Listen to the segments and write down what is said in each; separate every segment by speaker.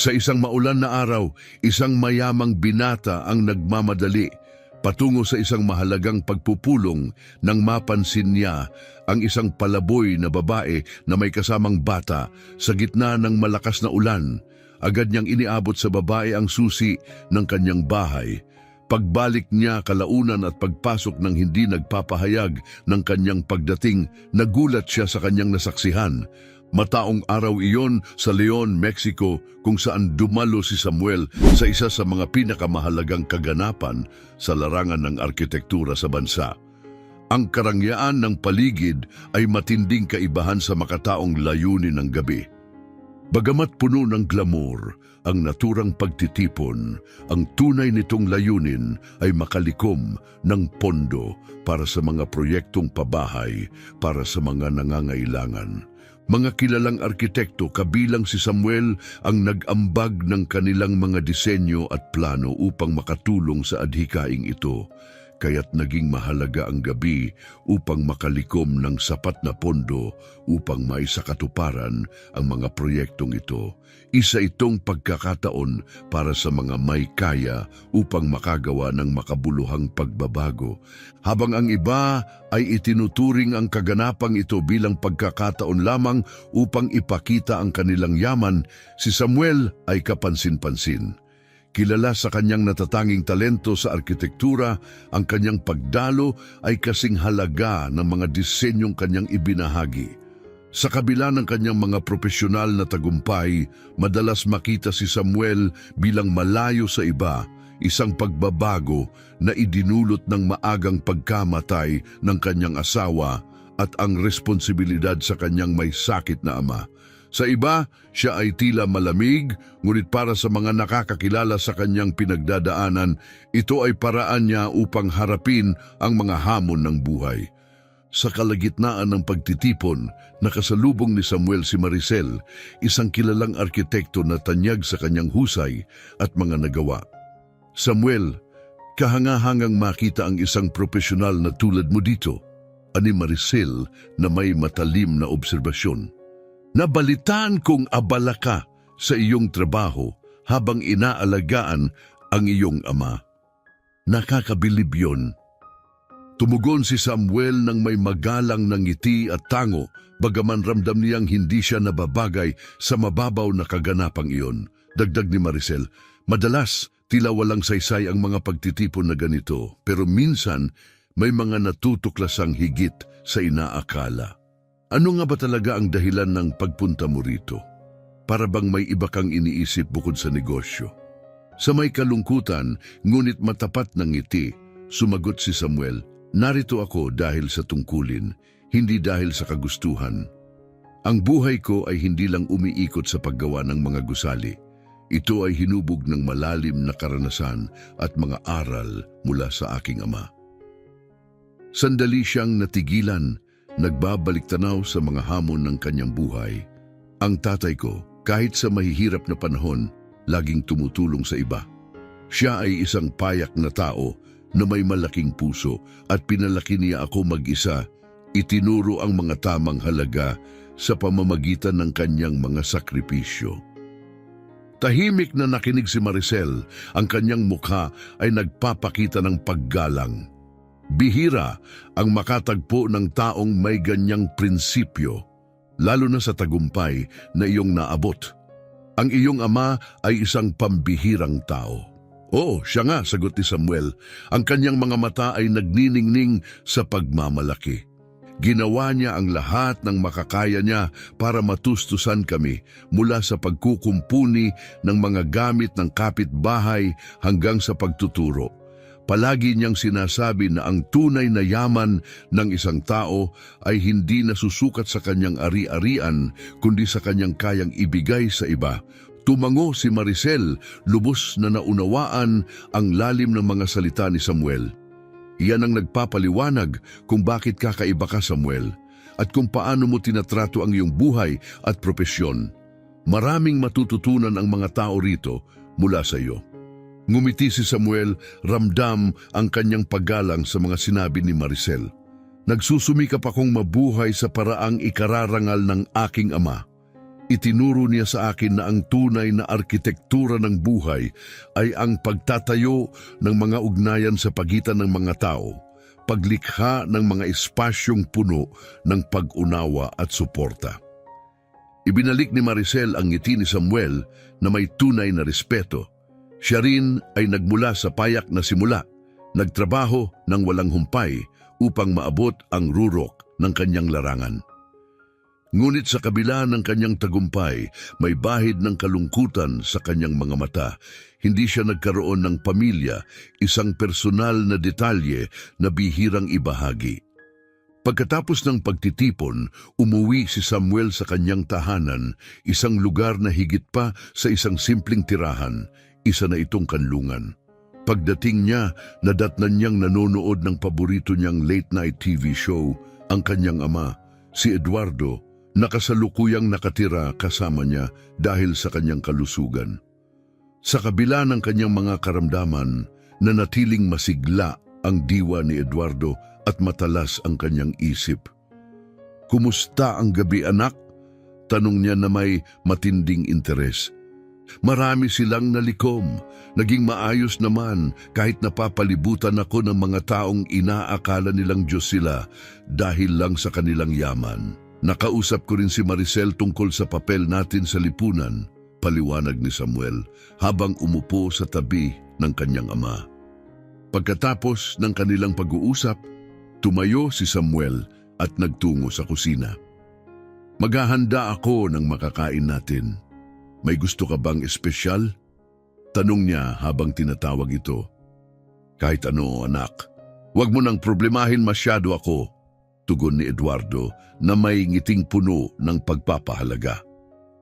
Speaker 1: Sa isang maulan na araw, isang mayamang binata ang nagmamadali patungo sa isang mahalagang pagpupulong nang mapansin niya ang isang palaboy na babae na may kasamang bata sa gitna ng malakas na ulan. Agad niyang iniabot sa babae ang susi ng kanyang bahay. Pagbalik niya kalaunan at pagpasok ng hindi nagpapahayag ng kanyang pagdating, nagulat siya sa kanyang nasaksihan. Mataong araw iyon sa Leon, Mexico, kung saan dumalo si Samuel sa isa sa mga pinakamahalagang kaganapan sa larangan ng arkitektura sa bansa. Ang karangyaan ng paligid ay matinding kaibahan sa makataong layunin ng gabi. Bagamat puno ng glamour, ang naturang pagtitipon, ang tunay nitong layunin ay makalikom ng pondo para sa mga proyektong pabahay para sa mga nangangailangan. Mga kilalang arkitekto kabilang si Samuel ang nag-ambag ng kanilang mga disenyo at plano upang makatulong sa adhikaing ito, kaya't naging mahalaga ang gabi upang makalikom ng sapat na pondo upang maisakatuparan ang mga proyektong ito. Isa itong pagkakataon para sa mga may kaya upang makagawa ng makabuluhang pagbabago. Habang ang iba ay itinuturing ang kaganapang ito bilang pagkakataon lamang upang ipakita ang kanilang yaman, si Samuel ay kapansin-pansin. Kilala sa kanyang natatanging talento sa arkitektura, ang kanyang pagdalo ay kasing halaga ng mga disenyong kanyang ibinahagi. Sa kabila ng kanyang mga profesional na tagumpay, madalas makita si Samuel bilang malayo sa iba, isang pagbabago na idinulot ng maagang pagkamatay ng kanyang asawa at ang responsibilidad sa kanyang may sakit na ama. Sa iba, siya ay tila malamig, ngunit para sa mga nakakakilala sa kanyang pinagdadaanan, ito ay paraan niya upang harapin ang mga hamon ng buhay. Sa kalagitnaan ng pagtitipon, nakasalubong ni Samuel si Maricel, isang kilalang arkitekto na tanyag sa kanyang husay at mga nagawa. Samuel, kahangahangang makita ang isang profesional na tulad mo dito, ani Maricel na may matalim na obserbasyon. Nabalitaan kong abala ka sa iyong trabaho habang inaalagaan ang iyong ama. Nakakabilib yun. Tumugon si Samuel ng may magalang na ngiti at tango, bagaman ramdam niyang hindi siya nababagay sa mababaw na kaganapang iyon. Dagdag ni Maricel, madalas tila walang saysay ang mga pagtitipon na ganito, pero minsan may mga natutuklasang higit sa inaakala. Ano nga ba talaga ang dahilan ng pagpunta mo rito? Para bang may iba kang iniisip bukod sa negosyo? Sa may kalungkutan, ngunit matapat ng ngiti, sumagot si Samuel, narito ako dahil sa tungkulin, hindi dahil sa kagustuhan. Ang buhay ko ay hindi lang umiikot sa paggawa ng mga gusali. Ito ay hinubog ng malalim na karanasan at mga aral mula sa aking ama. Sandali siyang natigilan, nagbabalik tanaw sa mga hamon ng kanyang buhay. Ang tatay ko, kahit sa mahihirap na panahon, laging tumutulong sa iba. Siya ay isang payak na tao na may malaking puso at pinalaki niya ako mag-isa. Itinuro ang mga tamang halaga sa pamamagitan ng kanyang mga sakripisyo. Tahimik na nakinig si Maricel, ang kanyang mukha ay nagpapakita ng paggalang. Bihira ang makatagpo ng taong may ganyang prinsipyo, lalo na sa tagumpay na iyong naabot. Ang iyong ama ay isang pambihirang tao. Oo, siya nga, sagot ni Samuel. Ang kanyang mga mata ay nagniningning sa pagmamalaki. Ginawa niya ang lahat ng makakaya niya para matustusan kami, mula sa pagkukumpuni ng mga gamit ng kapitbahay hanggang sa pagtuturo. Palagi niyang sinasabi na ang tunay na yaman ng isang tao ay hindi nasusukat sa kanyang ari-arian, kundi sa kanyang kayang ibigay sa iba. Tumango si Maricel, lubos na naunawaan ang lalim ng mga salita ni Samuel. Iyan ang nagpapaliwanag kung bakit kakaiba ka, Samuel, at kung paano mo tinatrato ang iyong buhay at propesyon. Maraming matututunan ang mga tao rito mula sa iyo. Ngumiti si Samuel, ramdam ang kanyang paggalang sa mga sinabi ni Maricel. Nagsusumikap akong mabuhay sa paraang ikararangal ng aking ama. Itinuro niya sa akin na ang tunay na arkitektura ng buhay ay ang pagtatayo ng mga ugnayan sa pagitan ng mga tao, paglikha ng mga espasyong puno ng pag-unawa at suporta. Ibinalik ni Maricel ang ngiti ni Samuel na may tunay na respeto. Siya rin ay nagmula sa payak na simula, nagtrabaho ng walang humpay upang maabot ang rurok ng kanyang larangan. Ngunit sa kabila ng kanyang tagumpay, may bahid ng kalungkutan sa kanyang mga mata. Hindi siya nagkaroon ng pamilya, isang personal na detalye na bihirang ibahagi. Pagkatapos ng pagtitipon, umuwi si Samuel sa kanyang tahanan, isang lugar na higit pa sa isang simpleng tirahan, isa na itong kanlungan. Pagdating niya, nadatnan niyang nanonood ng paborito niyang late-night TV show, ang kanyang ama, si Eduardo, nakasalukuyang nakatira kasama niya dahil sa kanyang kalusugan. Sa kabila ng kanyang mga karamdaman, nanatiling masigla ang diwa ni Eduardo at matalas ang kanyang isip. "Kumusta ang gabi, anak?" tanong niya na may matinding interes. "Marami silang nalikom. Naging maayos naman kahit napapalibutan ako ng mga taong inaakala nilang Diyos sila dahil lang sa kanilang yaman. Nakausap ko rin si Maricel tungkol sa papel natin sa lipunan," paliwanag ni Samuel habang umupo sa tabi ng kanyang ama. Pagkatapos ng kanilang pag-uusap, tumayo si Samuel at nagtungo sa kusina. "Maghahanda ako ng makakain natin. May gusto ka bang espesyal?" tanong niya habang tinatawag ito. "Kahit ano, anak. Huwag mo nang problemahin masyado ako," tugon ni Eduardo na may ngiting puno ng pagpapahalaga.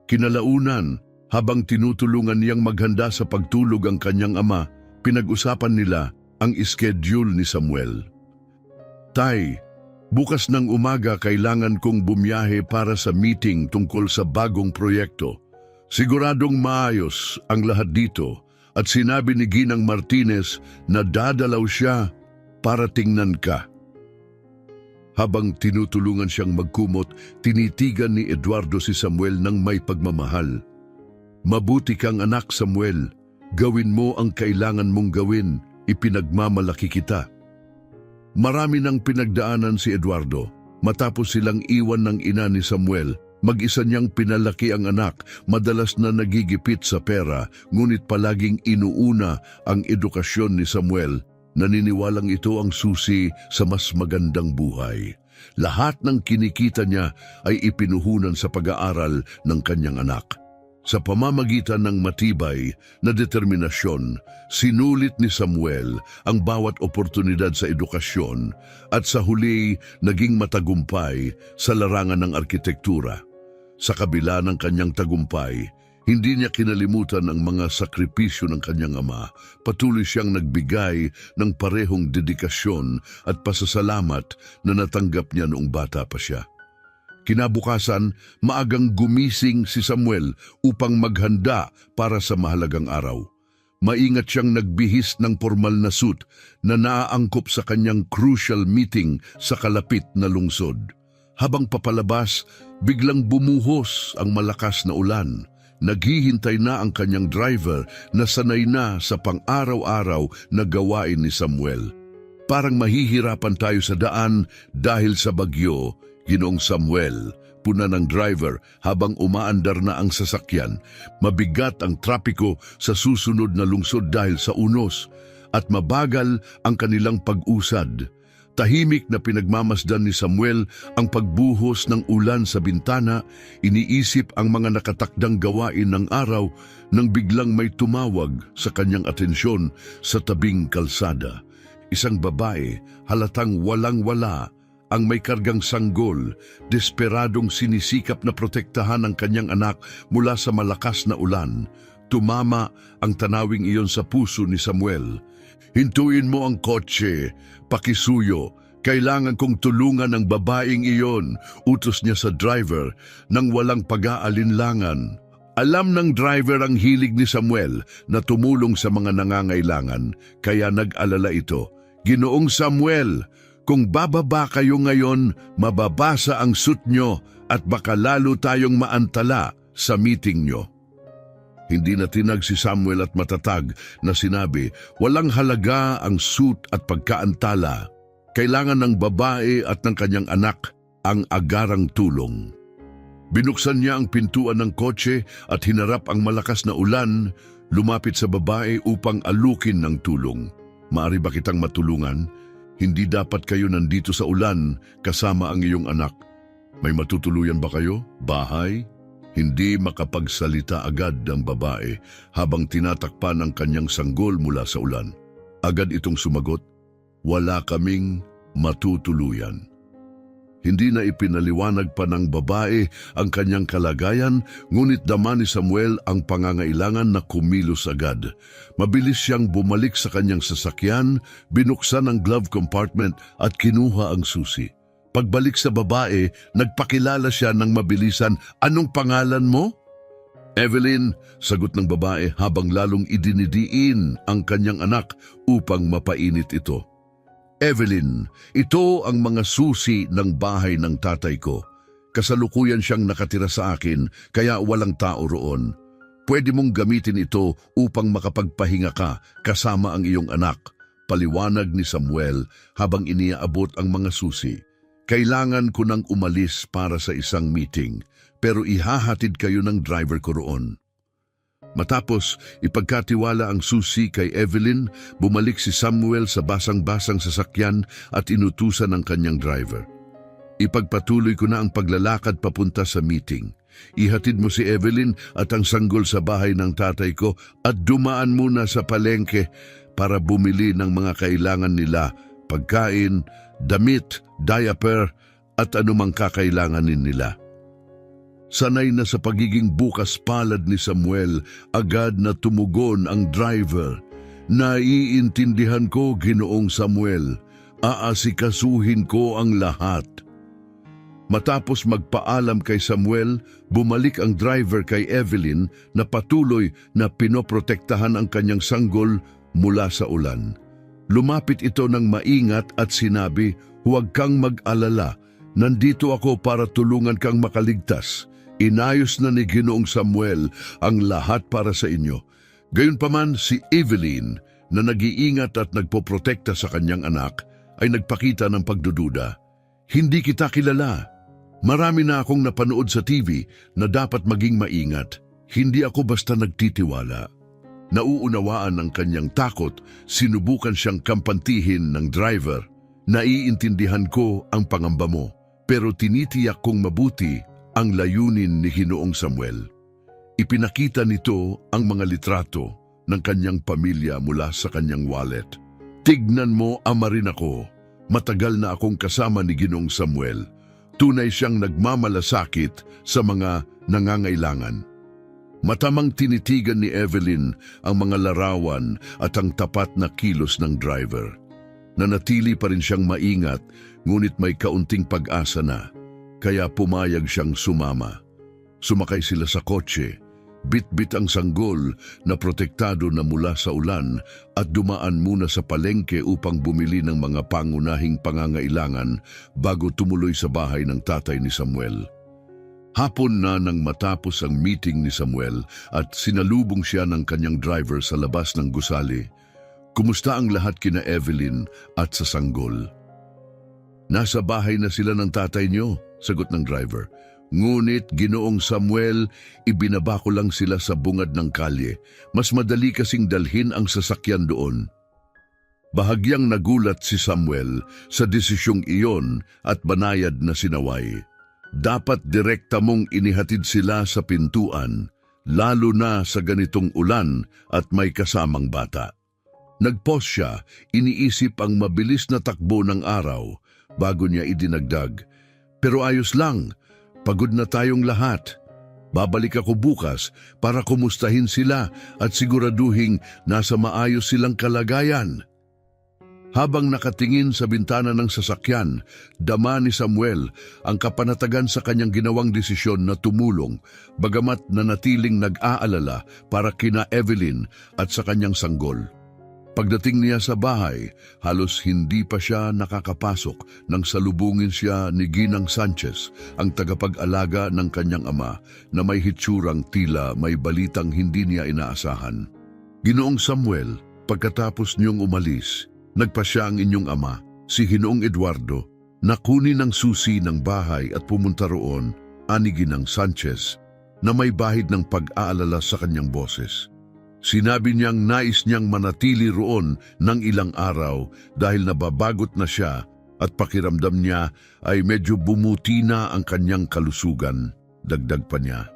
Speaker 1: Kinalaunan, habang tinutulungan niyang maghanda sa pagtulog ang kanyang ama, pinag-usapan nila ang schedule ni Samuel. "Tay, bukas ng umaga kailangan kong bumiyahe para sa meeting tungkol sa bagong proyekto. Siguradong maayos ang lahat dito at sinabi ni Ginang Martinez na dadalaw siya para tingnan ka." Habang tinutulungan siyang magkumot, tinitigan ni Eduardo si Samuel ng may pagmamahal. "Mabuti kang anak, Samuel. Gawin mo ang kailangan mong gawin. Ipinagmamalaki kita." Marami nang pinagdaanan si Eduardo. Matapos silang iwan ng ina ni Samuel, mag-isa niyang pinalaki ang anak, madalas na nagigipit sa pera, ngunit palaging inuuna ang edukasyon ni Samuel. Naniniwalang ito ang susi sa mas magandang buhay. Lahat ng kinikita niya ay ipinuhunan sa pag-aaral ng kanyang anak. Sa pamamagitan ng matibay na determinasyon, sinulit ni Samuel ang bawat oportunidad sa edukasyon at sa huli naging matagumpay sa larangan ng arkitektura. Sa kabila ng kanyang tagumpay, hindi niya kinalimutan ang mga sakripisyo ng kanyang ama. Patuloy siyang nagbigay ng parehong dedikasyon at pasasalamat na natanggap niya noong bata pa siya. Kinabukasan, maagang gumising si Samuel upang maghanda para sa mahalagang araw. Maingat siyang nagbihis ng formal na suit na naaangkop sa kanyang crucial meeting sa kalapit na lungsod. Habang papalabas, biglang bumuhos ang malakas na ulan. Naghihintay na ang kanyang driver na sanay na sa pang-araw-araw na gawain ni Samuel. "Parang mahihirapan tayo sa daan dahil sa bagyo, Ginoong Samuel," puna ng driver habang umaandar na ang sasakyan. Mabigat ang trapiko sa susunod na lungsod dahil sa unos at mabagal ang kanilang pag-usad. Tahimik na pinagmamasdan ni Samuel ang pagbuhos ng ulan sa bintana, iniisip ang mga nakatakdang gawain ng araw nang biglang may tumawag sa kanyang atensyon sa tabing kalsada. Isang babae, halatang walang-wala, ang may kargang sanggol, desperadong sinisikap na protektahan ang kanyang anak mula sa malakas na ulan. Tumama ang tanawing iyon sa puso ni Samuel. "Hintuin mo ang kotse, pakisuyo. Kailangan kong tulungan ang babaeng iyon," utos niya sa driver nang walang pag-aalinlangan. Alam ng driver ang hilig ni Samuel na tumulong sa mga nangangailangan, kaya nag-alala ito. "Ginoong Samuel, kung bababa kayo ngayon, mababasa ang suit nyo at baka lalo tayong maantala," sa meeting nyo. Hindi na tinag si Samuel at matatag na sinabi, walang halaga ang suit at pagkaantala. Kailangan ng babae at ng kanyang anak ang agarang tulong. Binuksan niya ang pintuan ng kotse at hinarap ang malakas na ulan, lumapit sa babae upang alukin ng tulong. Maari ba kitang matulungan? Hindi dapat kayo nandito sa ulan kasama ang iyong anak. May matutuluyan ba kayo? Bahay? Hindi makapagsalita agad ang babae habang tinatakpan ang kanyang sanggol mula sa ulan. Agad itong sumagot, wala kaming matutuluyan. Hindi na ipinaliwanag pa ng babae ang kanyang kalagayan, ngunit dama ni Samuel ang pangangailangan na kumilos agad. Mabilis siyang bumalik sa kanyang sasakyan, binuksan ang glove compartment at kinuha ang susi. Pagbalik sa babae, nagpakilala siya ng mabilisan, anong pangalan mo? Evelyn, sagot ng babae habang lalong idinidiin ang kanyang anak upang mapainit ito. Evelyn, ito ang mga susi ng bahay ng tatay ko. Kasalukuyan siyang nakatira sa akin kaya walang tao roon. Pwede mong gamitin ito upang makapagpahinga ka kasama ang iyong anak. Paliwanag ni Samuel habang iniaabot ang mga susi. Kailangan ko nang umalis para sa isang meeting, pero ihahatid kayo ng driver ko roon. Matapos ipagkatiwala ang susi kay Evelyn, bumalik si Samuel sa basang-basang sasakyan at inutusan ang kanyang driver. Ipagpatuloy ko na ang paglalakad papunta sa meeting. Ihatid mo si Evelyn at ang sanggol sa bahay ng tatay ko at dumaan muna sa palengke para bumili ng mga kailangan nila, pagkain, damit, diaper at anumang kakailanganin nila. Sanay na sa pagiging bukas palad ni Samuel, agad na tumugon ang driver. Naiintindihan ko, Ginoong Samuel. Aasikasuhin ko ang lahat. Matapos magpaalam kay Samuel, bumalik ang driver kay Evelyn na patuloy na pinoprotektahan ang kanyang sanggol mula sa ulan. Lumapit ito ng maingat at sinabi, huwag kang mag-alala. Nandito ako para tulungan kang makaligtas. Inayos na ni Ginoong Samuel ang lahat para sa inyo. Gayunpaman si Evelyn na nag-iingat at nagpoprotekta sa kanyang anak ay nagpakita ng pagdududa. Hindi kita kilala. Marami na akong napanood sa TV na dapat maging maingat. Hindi ako basta nagtitiwala. Nauunawaan ang kanyang takot, sinubukan siyang kampantihin ng driver. Naiintindihan ko ang pangamba mo, pero tinitiyak kong mabuti ang layunin ni Ginoong Samuel. Ipinakita nito ang mga litrato ng kanyang pamilya mula sa kanyang wallet. Tignan mo, ama rin ako. Matagal na akong kasama ni Ginoong Samuel. Tunay siyang nagmamalasakit sa mga nangangailangan. Matamang tinitigan ni Evelyn ang mga larawan at ang tapat na kilos ng driver. Nanatili pa rin siyang maingat, ngunit may kaunting pag-asa na. Kaya pumayag siyang sumama. Sumakay sila sa kotse, bit-bit ang sanggol na protektado na mula sa ulan at dumaan muna sa palengke upang bumili ng mga pangunahing pangangailangan bago tumuloy sa bahay ng tatay ni Samuel. Hapon na nang matapos ang meeting ni Samuel at sinalubong siya ng kanyang driver sa labas ng gusali. Kumusta ang lahat kina Evelyn at sa sanggol? Nasa bahay na sila ng tatay niyo, sagot ng driver. Ngunit Ginoong Samuel, ibinaba ko lang sila sa bungad ng kalye. Mas madali kasing dalhin ang sasakyan doon. Bahagyang nagulat si Samuel sa desisyong iyon at banayad na sinaway. Dapat direkta mong inihatid sila sa pintuan, lalo na sa ganitong ulan at may kasamang bata. Nagpause siya, iniisip ang mabilis na takbo ng araw bago niya idinagdag. Pero ayos lang, pagod na tayong lahat. Babalik ako bukas para kumustahin sila at siguraduhing nasa maayos silang kalagayan. Habang nakatingin sa bintana ng sasakyan, dama ni Samuel ang kapanatagan sa kanyang ginawang desisyon na tumulong, bagamat nanatiling nag-aalala para kina Evelyn at sa kanyang sanggol. Pagdating niya sa bahay, halos hindi pa siya nakakapasok nang salubungin siya ni Ginang Sanchez, ang tagapag-alaga ng kanyang ama na may hitsurang tila may balitang hindi niya inaasahan. Ginoong Samuel, pagkatapos niyong umalis, nagpasya ang inyong ama, si Ginoong Eduardo, na kunin ang susi ng bahay at pumunta roon, ani Ginang Sanchez, na may bahid ng pag-aalala sa kanyang boses. Sinabi niyang nais niyang manatili roon ng ilang araw dahil nababagot na siya at pakiramdam niya ay medyo bumuti na ang kanyang kalusugan. Dagdag pa niya.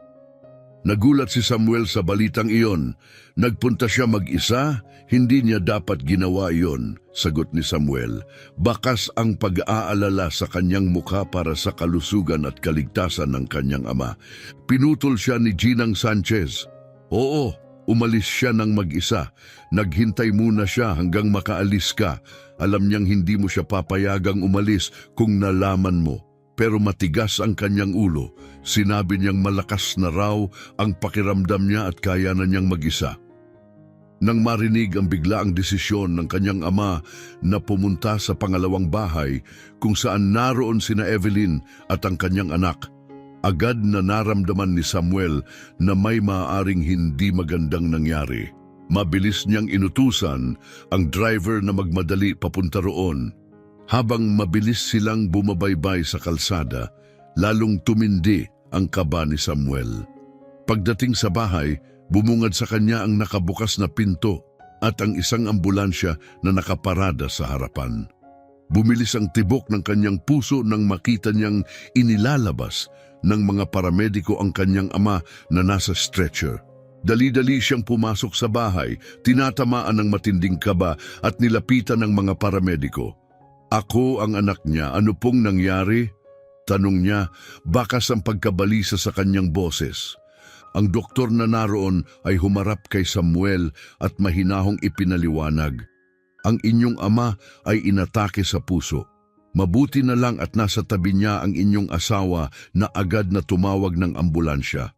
Speaker 1: Nagulat si Samuel sa balitang iyon. Nagpunta siya mag-isa, hindi niya dapat ginawa iyon, sagot ni Samuel. Bakas ang pag-aalala sa kanyang mukha para sa kalusugan at kaligtasan ng kanyang ama. Pinutol siya ni Ginang Sanchez. Oo, umalis siya ng mag-isa. Naghintay muna siya hanggang makaalis ka. Alam niyang hindi mo siya papayagang umalis kung nalaman mo. Pero matigas ang kanyang ulo. Sinabi niyang malakas na raw ang pakiramdam niya at kaya na niyang mag-isa. Nang marinig ang biglaang desisyon ng kanyang ama na pumunta sa pangalawang bahay kung saan naroon sina Evelyn at ang kanyang anak, agad na naramdaman ni Samuel na may maaaring hindi magandang nangyari. Mabilis niyang inutusan ang driver na magmadali papunta roon. Habang mabilis silang bumabaybay sa kalsada, lalong tumindi ang kaba ni Samuel. Pagdating sa bahay, bumungad sa kanya ang nakabukas na pinto at ang isang ambulansya na nakaparada sa harapan. Bumilis ang tibok ng kanyang puso nang makita niyang inilalabas ng mga paramediko ang kanyang ama na nasa stretcher. Dali-dali siyang pumasok sa bahay, tinatamaan ng matinding kaba at nilapitan ng mga paramediko. Ako ang anak niya, ano pong nangyari? Tanong niya, bakas ang pagkabalisa sa kanyang boses. Ang doktor na naroon ay humarap kay Samuel at mahinahong ipinaliwanag. Ang inyong ama ay inatake sa puso. Mabuti na lang at nasa tabi niya ang inyong asawa na agad na tumawag ng ambulansya.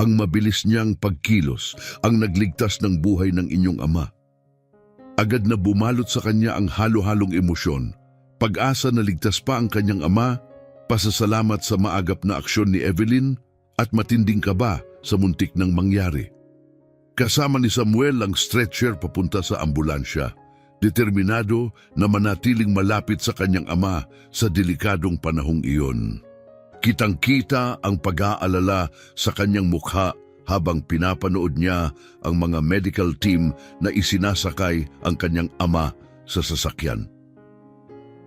Speaker 1: Ang mabilis niyang pagkilos ang nagligtas ng buhay ng inyong ama. Agad na bumalot sa kanya ang halo-halong emosyon. Pag-asa na ligtas pa ang kanyang ama, pasasalamat sa maagap na aksyon ni Evelyn at matinding kaba sa muntik ng mangyari. Kasama ni Samuel ang stretcher papunta sa ambulansya, determinado na manatiling malapit sa kanyang ama sa delikadong panahong iyon. Kitang-kita ang pag-aalala sa kanyang mukha habang pinapanood niya ang mga medical team na isinasakay ang kanyang ama sa sasakyan.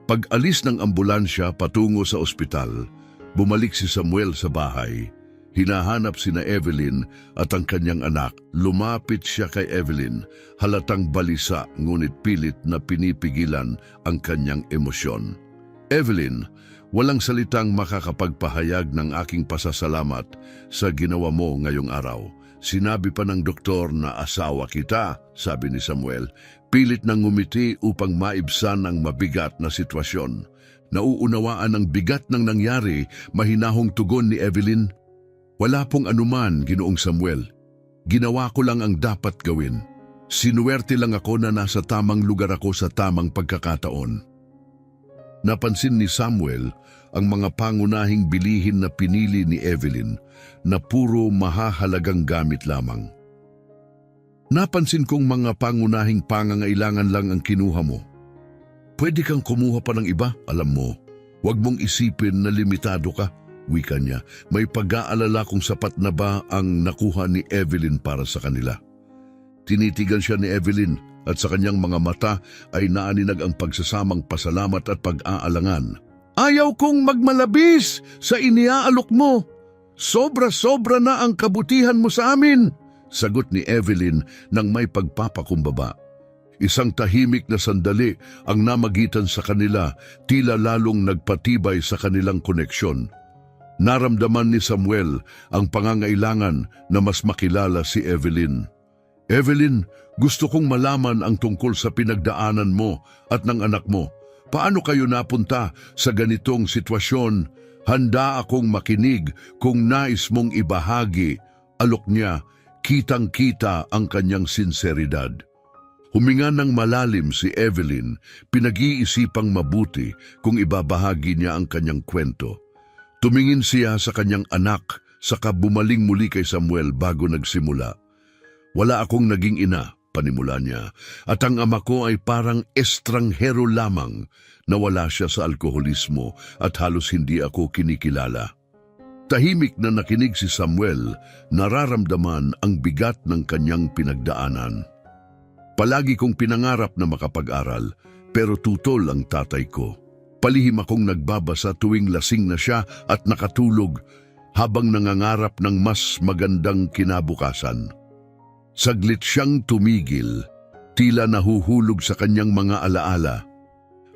Speaker 1: Pag-alis ng ambulansya patungo sa ospital, bumalik si Samuel sa bahay. Hinahanap sina Evelyn at ang kanyang anak. Lumapit siya kay Evelyn, halatang balisa ngunit pilit na pinipigilan ang kanyang emosyon. Evelyn, walang salitang makakapagpahayag ng aking pasasalamat sa ginawa mo ngayong araw. Sinabi pa ng doktor na asawa kita, sabi ni Samuel. Pilit nang ngumiti upang maibsan ang mabigat na sitwasyon. Nauunawaan ang bigat ng nangyari, mahinahong tugon ni Evelyn. Wala pong anuman, Ginoong Samuel. Ginawa ko lang ang dapat gawin. Sinuwerte lang ako na nasa tamang lugar ako sa tamang pagkakataon. Napansin ni Samuel ang mga pangunahing bilihin na pinili ni Evelyn na puro mahahalagang gamit lamang. Napansin kong mga pangunahing pangangailangan lang ang kinuha mo. Pwede kang kumuha pa ng iba, alam mo. Huwag mong isipin na limitado ka, wika niya. May pag-aalala kung sapat na ba ang nakuha ni Evelyn para sa kanila. Tinitigan siya ni Evelyn at sa kanyang mga mata ay naaninag ang pagsasamang pasalamat at pag-aalangan. Ayaw kong magmalabis sa iniaalok mo. Sobra-sobra na ang kabutihan mo sa amin, sagot ni Evelyn nang may pagpapakumbaba. Isang tahimik na sandali ang namagitan sa kanila, tila lalong nagpatibay sa kanilang koneksyon. Naramdaman ni Samuel ang pangangailangan na mas makilala si Evelyn. Evelyn, gusto kong malaman ang tungkol sa pinagdaanan mo at ng anak mo. Paano kayo napunta sa ganitong sitwasyon? Handa akong makinig kung nais mong ibahagi. Alok niya, kitang-kita ang kanyang sinseridad. Huminga ng malalim si Evelyn, pinag-iisipang mabuti kung ibabahagi niya ang kanyang kwento. Tumingin siya sa kanyang anak, saka bumaling muli kay Samuel bago nagsimula. Wala akong naging ina, panimula niya, at ang ama ko ay parang estranghero lamang. Nawala siya sa alkoholismo at halos hindi ako kinikilala. Tahimik na nakinig si Samuel, nararamdaman ang bigat ng kanyang pinagdaanan. Palagi kong pinangarap na makapag-aral, pero tutol ang tatay ko. Palihim akong nagbabasa tuwing lasing na siya at nakatulog habang nangangarap ng mas magandang kinabukasan. Saglit siyang tumigil, tila nahuhulog sa kanyang mga alaala.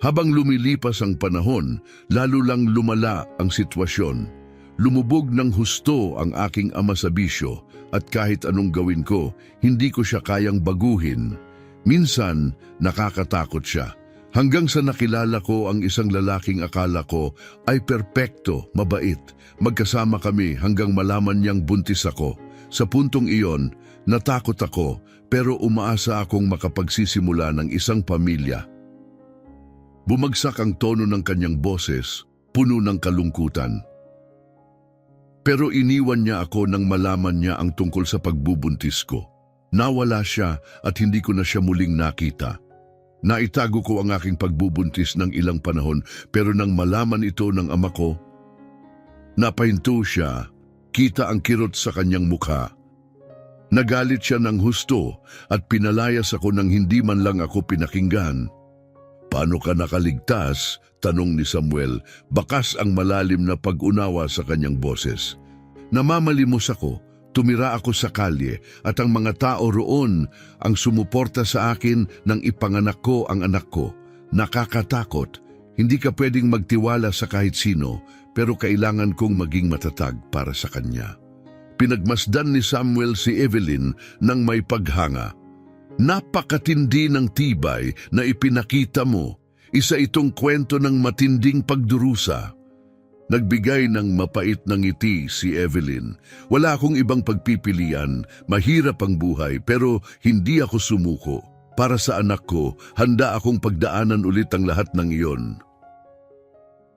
Speaker 1: Habang lumilipas ang panahon, lalo lang lumala ang sitwasyon. Lumubog ng husto ang aking ama sa bisyo at kahit anong gawin ko, hindi ko siya kayang baguhin. Minsan, nakakatakot siya. Hanggang sa nakilala ko ang isang lalaking akala ko ay perpekto, mabait. Magkasama kami hanggang malaman niyang buntis ako. Sa puntong iyon, natakot ako pero umaasa akong makapagsisimula ng isang pamilya. Bumagsak ang tono ng kanyang boses, puno ng kalungkutan. Pero iniwan niya ako nang malaman niya ang tungkol sa pagbubuntis ko. Nawala siya at hindi ko na siya muling nakita. Naitago ko ang aking pagbubuntis ng ilang panahon pero nang malaman ito ng ama ko, napahinto siya, kita ang kirot sa kanyang mukha. Nagalit siya ng husto at pinalayas ako nang hindi man lang ako pinakinggan. Paano ka nakaligtas? Tanong ni Samuel, bakas ang malalim na pag-unawa sa kanyang boses. Namamalimos ako, tumira ako sa kalye at ang mga tao roon ang sumuporta sa akin nang ipanganak ko ang anak ko. Nakakatakot, hindi ka pwedeng magtiwala sa kahit sino pero kailangan kong maging matatag para sa kanya. Pinagmasdan ni Samuel si Evelyn nang may paghanga. Napakatindi ng tibay na ipinakita mo. Isa itong kwento ng matinding pagdurusa. Nagbigay ng mapait na ngiti si Evelyn. Wala akong ibang pagpipilian, mahirap ang buhay pero hindi ako sumuko. Para sa anak ko, handa akong pagdaanan ulit ang lahat ng iyon.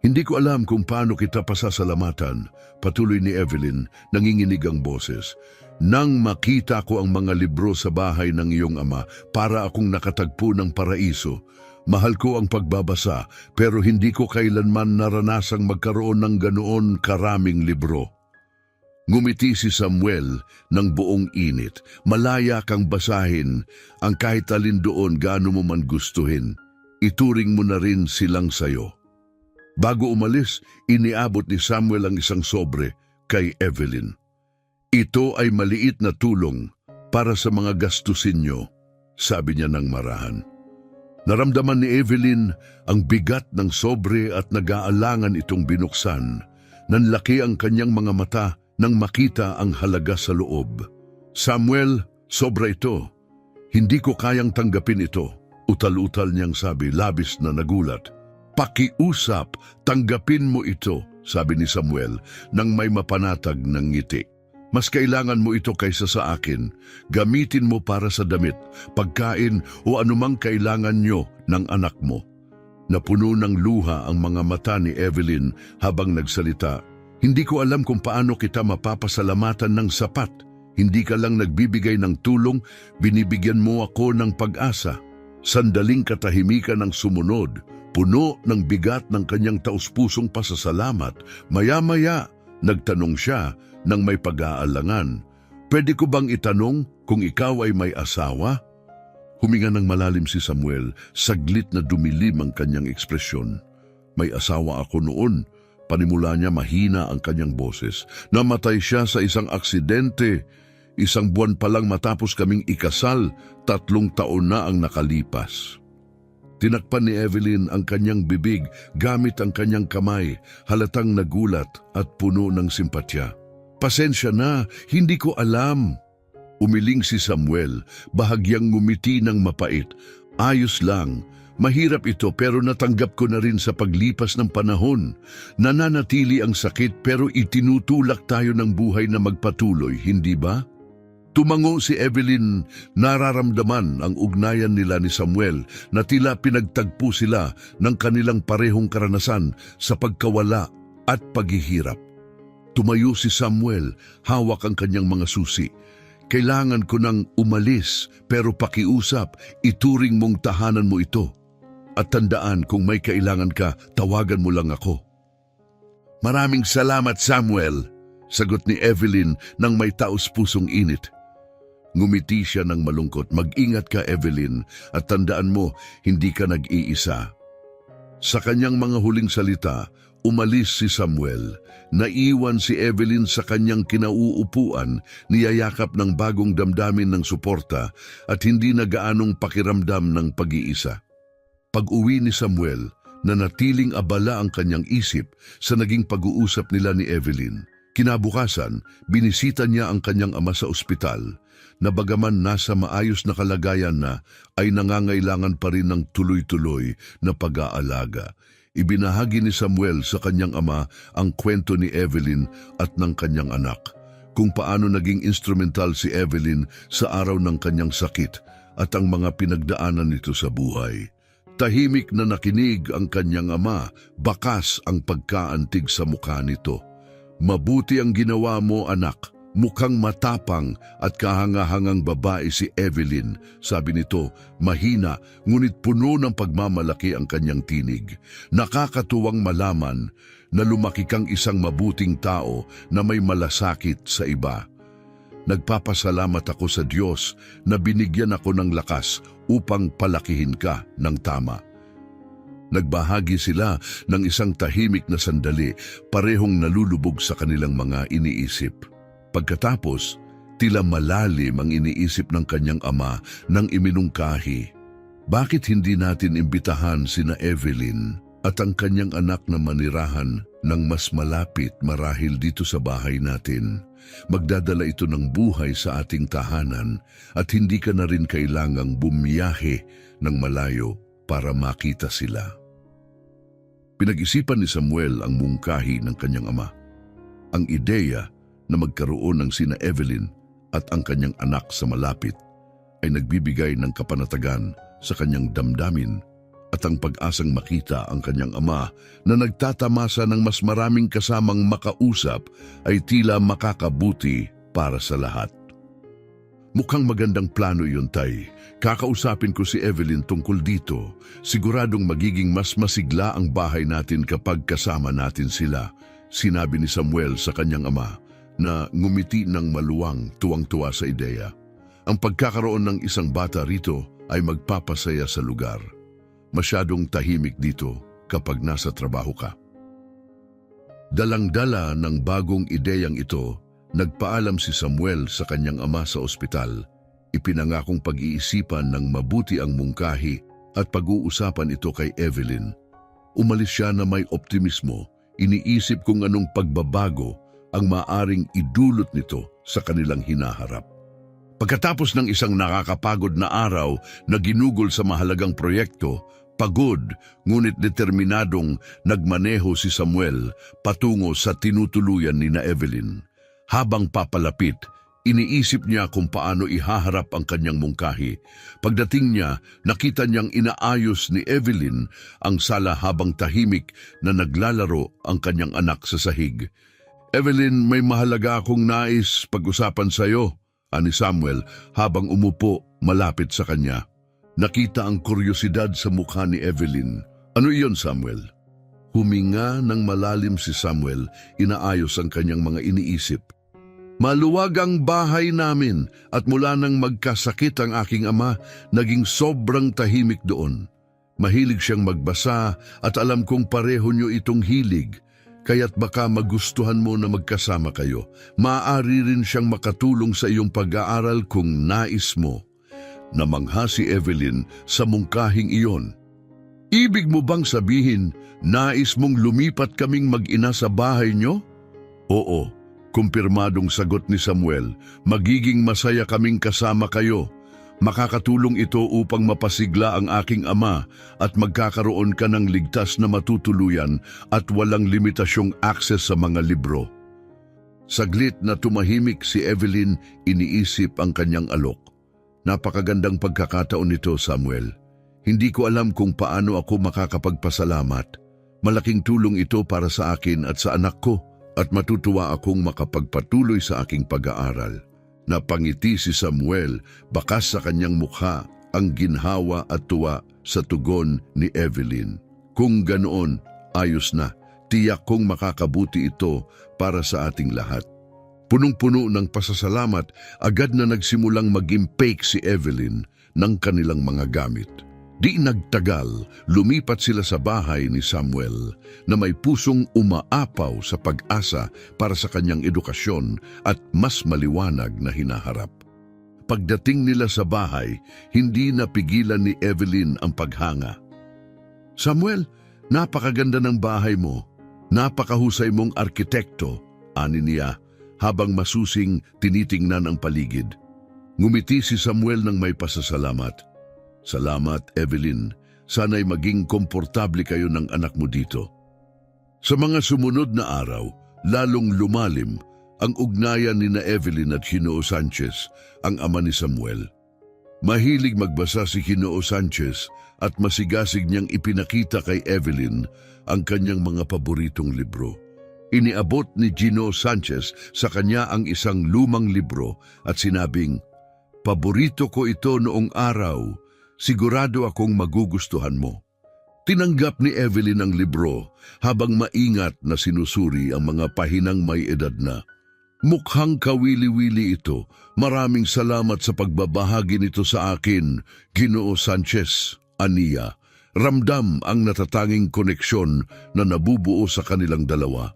Speaker 1: Hindi ko alam kung paano kita pasasalamatan, patuloy ni Evelyn, nanginginig ang boses. Nang makita ko ang mga libro sa bahay ng iyong ama, para akong nakatagpo ng paraiso. Mahal ko ang pagbabasa, pero hindi ko kailanman naranasang magkaroon ng ganoon karaming libro. Ngumiti si Samuel ng buong init. Malaya kang basahin ang kahit alin doon gaano mo man gustuhin. Ituring mo na rin silang sayo. Bago umalis, iniabot ni Samuel ang isang sobre kay Evelyn. Ito ay maliit na tulong para sa mga gastusin niyo, sabi niya ng marahan. Naramdaman ni Evelyn ang bigat ng sobre at nag-aalangan itong binuksan. Nanlaki ang kanyang mga mata nang makita ang halaga sa loob. Samuel, sobra ito. Hindi ko kayang tanggapin ito. Utal-utal niyang sabi, labis na nagulat. Pakiusap, tanggapin mo ito, sabi ni Samuel nang may mapanatag ng ngiti. Mas kailangan mo ito kaysa sa akin. Gamitin mo para sa damit, pagkain o anumang kailangan nyo ng anak mo. Napuno ng luha ang mga mata ni Evelyn habang nagsalita. Hindi ko alam kung paano kita mapapasalamatan ng sapat. Hindi ka lang nagbibigay ng tulong, binibigyan mo ako ng pag-asa. Sandaling katahimikan ang sumunod, puno ng bigat ng kanyang taus-pusong pasasalamat. Maya-maya, nagtanong siya nang may pag-aalangan. Pwede ko bang itanong kung ikaw ay may asawa? Huminga ng malalim si Samuel, saglit na dumilim ang kanyang ekspresyon. May asawa ako noon. Panimula niya mahina ang kanyang boses. Namatay siya sa isang aksidente. Isang buwan pa lang matapos kaming ikasal, 3 taon na ang nakalipas. Tinakpan ni Evelyn ang kanyang bibig gamit ang kanyang kamay, halatang nagulat at puno ng simpatya. Pasensya na, hindi ko alam. Umiling si Samuel, bahagyang ngumiti ng mapait. Ayos lang, mahirap ito pero natanggap ko na rin sa paglipas ng panahon. Nananatili ang sakit pero itinutulak tayo ng buhay na magpatuloy, hindi ba? Tumango si Evelyn, nararamdaman ang ugnayan nila ni Samuel na tila pinagtagpo sila ng kanilang parehong karanasan sa pagkawala at paghihirap. Tumayo si Samuel, hawak ang kanyang mga susi. Kailangan ko nang umalis, pero pakiusap, ituring mong tahanan mo ito. At tandaan, kung may kailangan ka, tawagan mo lang ako. Maraming salamat, Samuel, sagot ni Evelyn nang may taos-pusong init. Ngumiti siya ng malungkot. Mag-ingat ka, Evelyn, at tandaan mo, hindi ka nag-iisa. Sa kanyang mga huling salita, umalis si Samuel. Naiwan si Evelyn sa kanyang kinauupuan, niyayakap ng bagong damdamin ng suporta at hindi na gaanong pakiramdam ng pag-iisa. Pag-uwi ni Samuel, nanatiling abala ang kanyang isip sa naging pag-uusap nila ni Evelyn. Kinabukasan, binisita niya ang kanyang ama sa ospital, na bagaman nasa maayos na kalagayan na, ay nangangailangan pa rin ng tuloy-tuloy na pag-aalaga. Ibinahagi ni Samuel sa kanyang ama ang kwento ni Evelyn at ng kanyang anak, kung paano naging instrumental si Evelyn sa araw ng kanyang sakit at ang mga pinagdaanan nito sa buhay. Tahimik na nakinig ang kanyang ama, bakas ang pagkaantig sa mukha nito. Mabuti ang ginawa mo, anak. Mukhang matapang at kahangahangang babae si Evelyn, sabi nito, mahina ngunit puno ng pagmamalaki ang kanyang tinig. Nakakatuwang malaman na lumaki kang isang mabuting tao na may malasakit sa iba. Nagpapasalamat ako sa Diyos na binigyan ako ng lakas upang palakihin ka ng tama. Nagbahagi sila ng isang tahimik na sandali, parehong nalulubog sa kanilang mga iniisip. Pagkatapos, tila malalim ang iniisip ng kanyang ama nang iminungkahi. Bakit hindi natin imbitahan sina Evelyn at ang kanyang anak na manirahan ng mas malapit marahil dito sa bahay natin? Magdadala ito ng buhay sa ating tahanan at hindi ka na rin kailangang bumiyahe ng malayo para makita sila. Pinag-isipan ni Samuel ang mungkahi ng kanyang ama. Ang ideya na magkaroon ng sina Evelyn at ang kanyang anak sa malapit ay nagbibigay ng kapanatagan sa kanyang damdamin at ang pag-asang makita ang kanyang ama na nagtatamasa ng mas maraming kasamang makausap ay tila makakabuti para sa lahat. Mukhang magandang plano yun, Tay. Kakausapin ko si Evelyn tungkol dito. Siguradong magiging mas masigla ang bahay natin kapag kasama natin sila, sinabi ni Samuel sa kanyang ama, na ngumiti ng maluwang, tuwang-tuwa sa ideya. Ang pagkakaroon ng isang bata rito ay magpapasaya sa lugar. Masyadong tahimik dito kapag nasa trabaho ka. Dalang-dala ng bagong ideyang ito, nagpaalam si Samuel sa kanyang ama sa ospital. Ipinangakong pag-iisipan ng mabuti ang mungkahi at pag-uusapan ito kay Evelyn. Umalis siya na may optimismo, iniisip kung anong pagbabago ang maaring idulot nito sa kanilang hinaharap. Pagkatapos ng isang nakakapagod na araw na ginugol sa mahalagang proyekto, pagod ngunit determinadong nagmaneho si Samuel patungo sa tinutuluyan ni Evelyn. Habang papalapit, iniisip niya kung paano ihaharap ang kanyang mungkahi. Pagdating niya, nakita niyang inaayos ni Evelyn ang sala habang tahimik na naglalaro ang kanyang anak sa sahig. Evelyn, may mahalaga akong nais pag-usapan sa iyo, ani Samuel habang umupo malapit sa kanya. Nakita ang kuryosidad sa mukha ni Evelyn. Ano iyon, Samuel? Huminga ng malalim si Samuel, inaayos ang kanyang mga iniisip. Maluwag ang bahay namin at mula nang magkasakit ang aking ama, naging sobrang tahimik doon. Mahilig siyang magbasa at alam kong pareho niyo itong hilig. Kaya't baka magustuhan mo na magkasama kayo. Maaari rin siyang makatulong sa iyong pag-aaral kung nais mo. Namangha si Evelyn sa mungkahing iyon. Ibig mo bang sabihin, nais mong lumipat kaming mag-ina sa bahay niyo? Oo, kumpirmadong sagot ni Samuel. Magiging masaya kaming kasama kayo. Makakatulong ito upang mapasigla ang aking ama at magkakaroon ka ng ligtas na matutuluyan at walang limitasyong akses sa mga libro. Saglit na tumahimik si Evelyn, iniisip ang kanyang alok. Napakagandang pagkakataon nito, Samuel. Hindi ko alam kung paano ako makakapagpasalamat. Malaking tulong ito para sa akin at sa anak ko at matutuwa akong makapagpatuloy sa aking pag-aaral. Napangiti si Samuel, bakas sa kanyang mukha ang ginhawa at tuwa sa tugon ni Evelyn. Kung ganoon, ayos na. Tiyak kong makakabuti ito para sa ating lahat. Punong-puno ng pasasalamat, agad na nagsimulang mag-impake si Evelyn ng kanilang mga gamit. Di nagtagal, lumipat sila sa bahay ni Samuel na may pusong umaapaw sa pag-asa para sa kanyang edukasyon at mas maliwanag na hinaharap. Pagdating nila sa bahay, hindi napigilan ni Evelyn ang paghanga. "Samuel, napakaganda ng bahay mo. Napakahusay mong arkitekto," ani niya habang masusing tinitingnan ang paligid. Ngumiti si Samuel ng may pasasalamat. "Salamat, Evelyn. Sana'y maging komportable kayo ng anak mo dito." Sa mga sumunod na araw, lalong lumalim ang ugnayan ni na Evelyn at Ginoo Sanchez, ang ama ni Samuel. Mahilig magbasa si Ginoo Sanchez at masigasig niyang ipinakita kay Evelyn ang kanyang mga paboritong libro. Iniabot ni Ginoo Sanchez sa kanya ang isang lumang libro at sinabing, "Paborito ko ito noong araw. Sigurado akong magugustuhan mo." Tinanggap ni Evelyn ang libro habang maingat na sinusuri ang mga pahinang may edad na. "Mukhang kawili-wili ito. Maraming salamat sa pagbabahagi nito sa akin, Ginoo Sanchez," aniya. Ramdam ang natatanging koneksyon na nabubuo sa kanilang dalawa.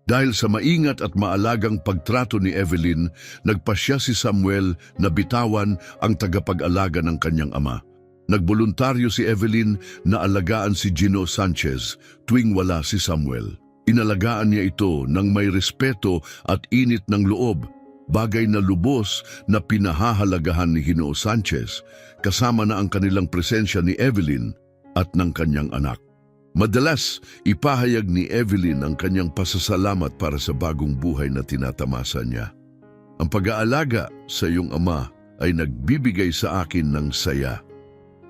Speaker 1: Dahil sa maingat at maalagang pagtrato ni Evelyn, nagpasya si Samuel na bitawan ang tagapag-alaga ng kanyang ama. Nagboluntaryo si Evelyn na alagaan si Ginoo Sanchez tuwing wala si Samuel. Inalagaan niya ito ng may respeto at init ng loob, bagay na lubos na pinahahalagahan ni Ginoo Sanchez, kasama na ang kanilang presensya ni Evelyn at ng kanyang anak. Madalas, ipahayag ni Evelyn ang kanyang pasasalamat para sa bagong buhay na tinatamasa niya. "Ang pag-aalaga sa iyong ama ay nagbibigay sa akin ng saya.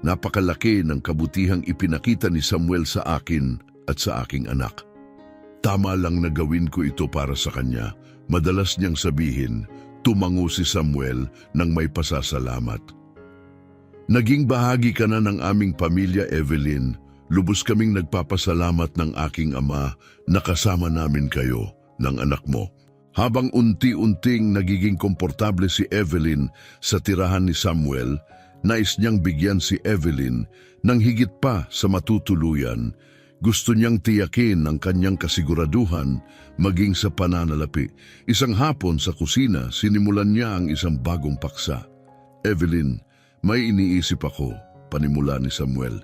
Speaker 1: Napakalaki ng kabutihang ipinakita ni Samuel sa akin at sa aking anak. Tama lang na gawin ko ito para sa kanya." Madalas niyang sabihin, tumango si Samuel ng may pasasalamat. "Naging bahagi ka na ng aming pamilya, Evelyn. Lubos kaming nagpapasalamat ng aking ama na kasama namin kayo ng anak mo." Habang unti-unting nagiging komportable si Evelyn sa tirahan ni Samuel, nais niyang bigyan si Evelyn ng higit pa sa matutuluyan. Gusto niyang tiyakin ang kanyang kasiguraduhan maging sa pananalapi. Isang hapon sa kusina, sinimulan niya ang isang bagong paksa. "Evelyn, may iniisip ako," panimula ni Samuel.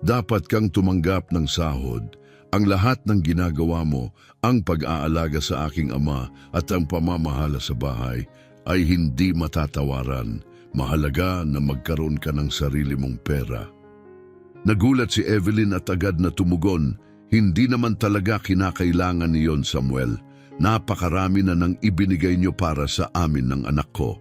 Speaker 1: "Dapat kang tumanggap ng sahod. Ang lahat ng ginagawa mo, ang pag-aalaga sa aking ama at ang pamamahala sa bahay, ay hindi matatawaran. Mahalaga na magkaroon ka ng sarili mong pera." Nagulat si Evelyn at agad na tumugon, "Hindi naman talaga kinakailangan niyon, Samuel. Napakarami na nang ibinigay niyo para sa amin ng anak ko.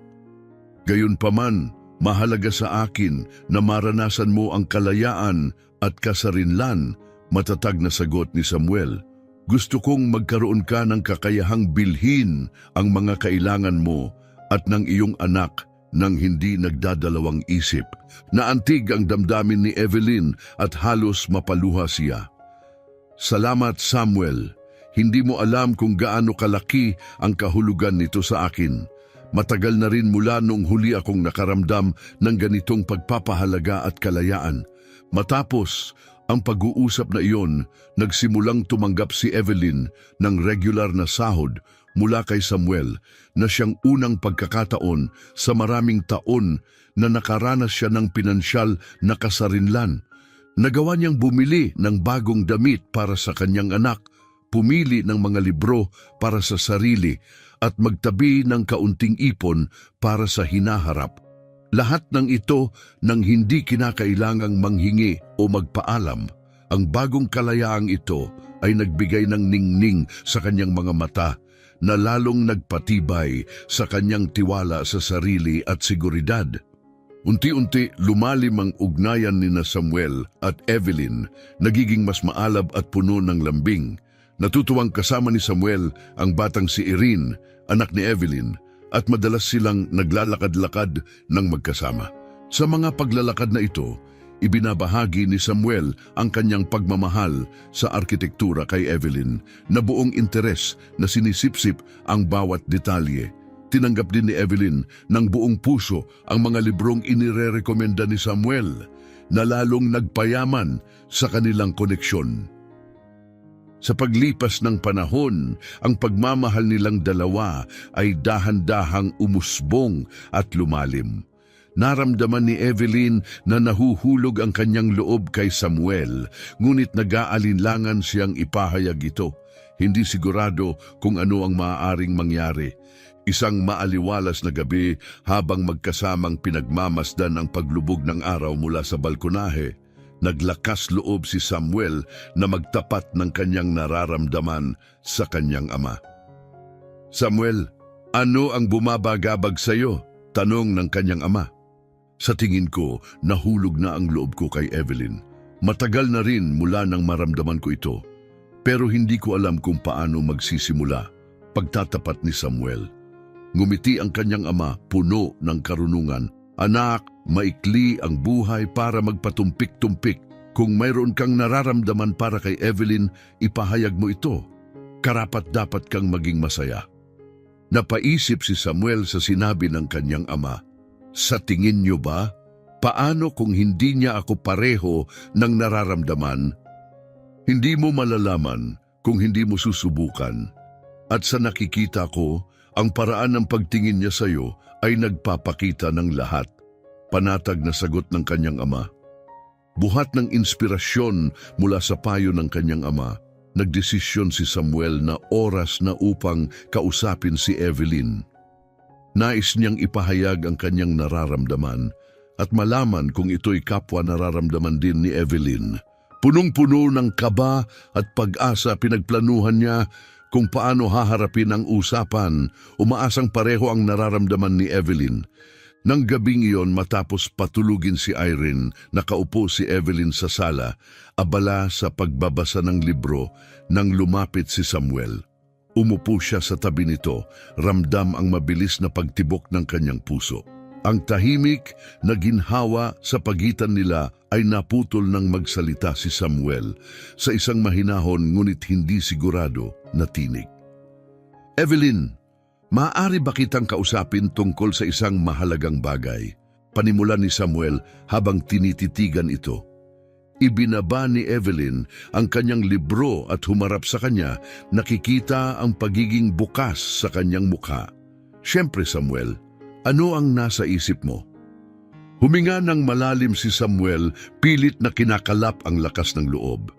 Speaker 1: Gayunpaman, mahalaga sa akin na maranasan mo ang kalayaan at kasarinlan." Matatag na sagot ni Samuel, "Gusto kong magkaroon ka ng kakayahang bilhin ang mga kailangan mo at ng iyong anak nang hindi nagdadalawang isip." Naantig ang damdamin ni Evelyn at halos mapaluha siya. "Salamat, Samuel. Hindi mo alam kung gaano kalaki ang kahulugan nito sa akin. Matagal na rin mula nung huli akong nakaramdam ng ganitong pagpapahalaga at kalayaan." Matapos ang pag-uusap na iyon, nagsimulang tumanggap si Evelyn ng regular na sahod mula kay Samuel na siyang unang pagkakataon sa maraming taon na nakaranas siya ng pinansyal na kasarinlan. Nagawa niyang bumili ng bagong damit para sa kanyang anak, pumili ng mga libro para sa sarili at magtabi ng kaunting ipon para sa hinaharap. Lahat ng ito nang hindi kinakailangang manghingi o magpaalam. Ang bagong kalayaang ito ay nagbigay ng ningning sa kanyang mga mata. na lalong nagpatibay sa kanyang tiwala sa sarili at seguridad. Unti-unti lumalim ang ugnayan ni Samuel at Evelyn, nagiging mas maalab at puno ng lambing. Natutuwang kasama ni Samuel ang batang si Irene, anak ni Evelyn, at madalas silang naglalakad-lakad ng magkasama. Sa mga paglalakad na ito, ibinabahagi ni Samuel ang kanyang pagmamahal sa arkitektura kay Evelyn na buong interes na sinisipsip ang bawat detalye. Tinanggap din ni Evelyn ng buong puso ang mga librong inirerekomenda ni Samuel na lalong nagpayaman sa kanilang koneksyon. Sa paglipas ng panahon, ang pagmamahal nilang dalawa ay dahan-dahang umusbong at lumalim. Naramdaman ni Evelyn na nahuhulog ang kanyang loob kay Samuel, ngunit nag-aalinlangan siyang ipahayag ito. Hindi sigurado kung ano ang maaaring mangyari. Isang maaliwalas na gabi habang magkasamang pinagmamasdan ang paglubog ng araw mula sa balkonahe, naglakas loob si Samuel na magtapat ng kanyang nararamdaman sa kanyang ama. "Samuel, ano ang bumabagabag sa iyo?" tanong ng kanyang ama. Sa tingin ko, nahulog na ang loob ko kay Evelyn. Matagal na rin mula nang maramdaman ko ito. Pero hindi ko alam kung paano magsisimula. Pagtatapat ni Samuel. Ngumiti ang kanyang ama, puno ng karunungan. "Anak, maikli ang buhay para magpatumpik-tumpik. Kung mayroon kang nararamdaman para kay Evelyn, ipahayag mo ito. Karapat-dapat kang maging masaya." Napaisip si Samuel sa sinabi ng kanyang ama. Sa tingin niyo ba? Paano kung hindi niya ako pareho ng nararamdaman? Hindi mo malalaman kung hindi mo susubukan. At sa nakikita ko, ang paraan ng pagtingin niya sa iyo ay nagpapakita ng lahat. Panatag na sagot ng kanyang ama. Buhat ng inspirasyon mula sa payo ng kanyang ama, nagdesisyon si Samuel na oras na upang kausapin si Evelyn. Nais niyang ipahayag ang kanyang nararamdaman at malaman kung ito'y kapwa nararamdaman din ni Evelyn. Punong-puno ng kaba at pag-asa, pinagplanuhan niya kung paano haharapin ang usapan. Umaasang pareho ang nararamdaman ni Evelyn. Nang gabing iyon, matapos patulugin si Irene, nakaupo si Evelyn sa sala, abala sa pagbabasa ng libro nang lumapit si Samuel. Umupo siya sa tabi nito, ramdam ang mabilis na pagtibok ng kanyang puso. Ang tahimik na ginhawa sa pagitan nila ay naputol ng magsalita si Samuel sa isang mahinahon ngunit hindi sigurado na tinig. "Evelyn, maaari ba kitang kausapin tungkol sa isang mahalagang bagay?" Panimula ni Samuel habang tinititigan ito. Ibinaba ni Evelyn ang kanyang libro at humarap sa kanya, nakikita ang pagiging bukas sa kanyang mukha. "Siyempre, Samuel, ano ang nasa isip mo?" Huminga ng malalim si Samuel, pilit na kinakalap ang lakas ng loob.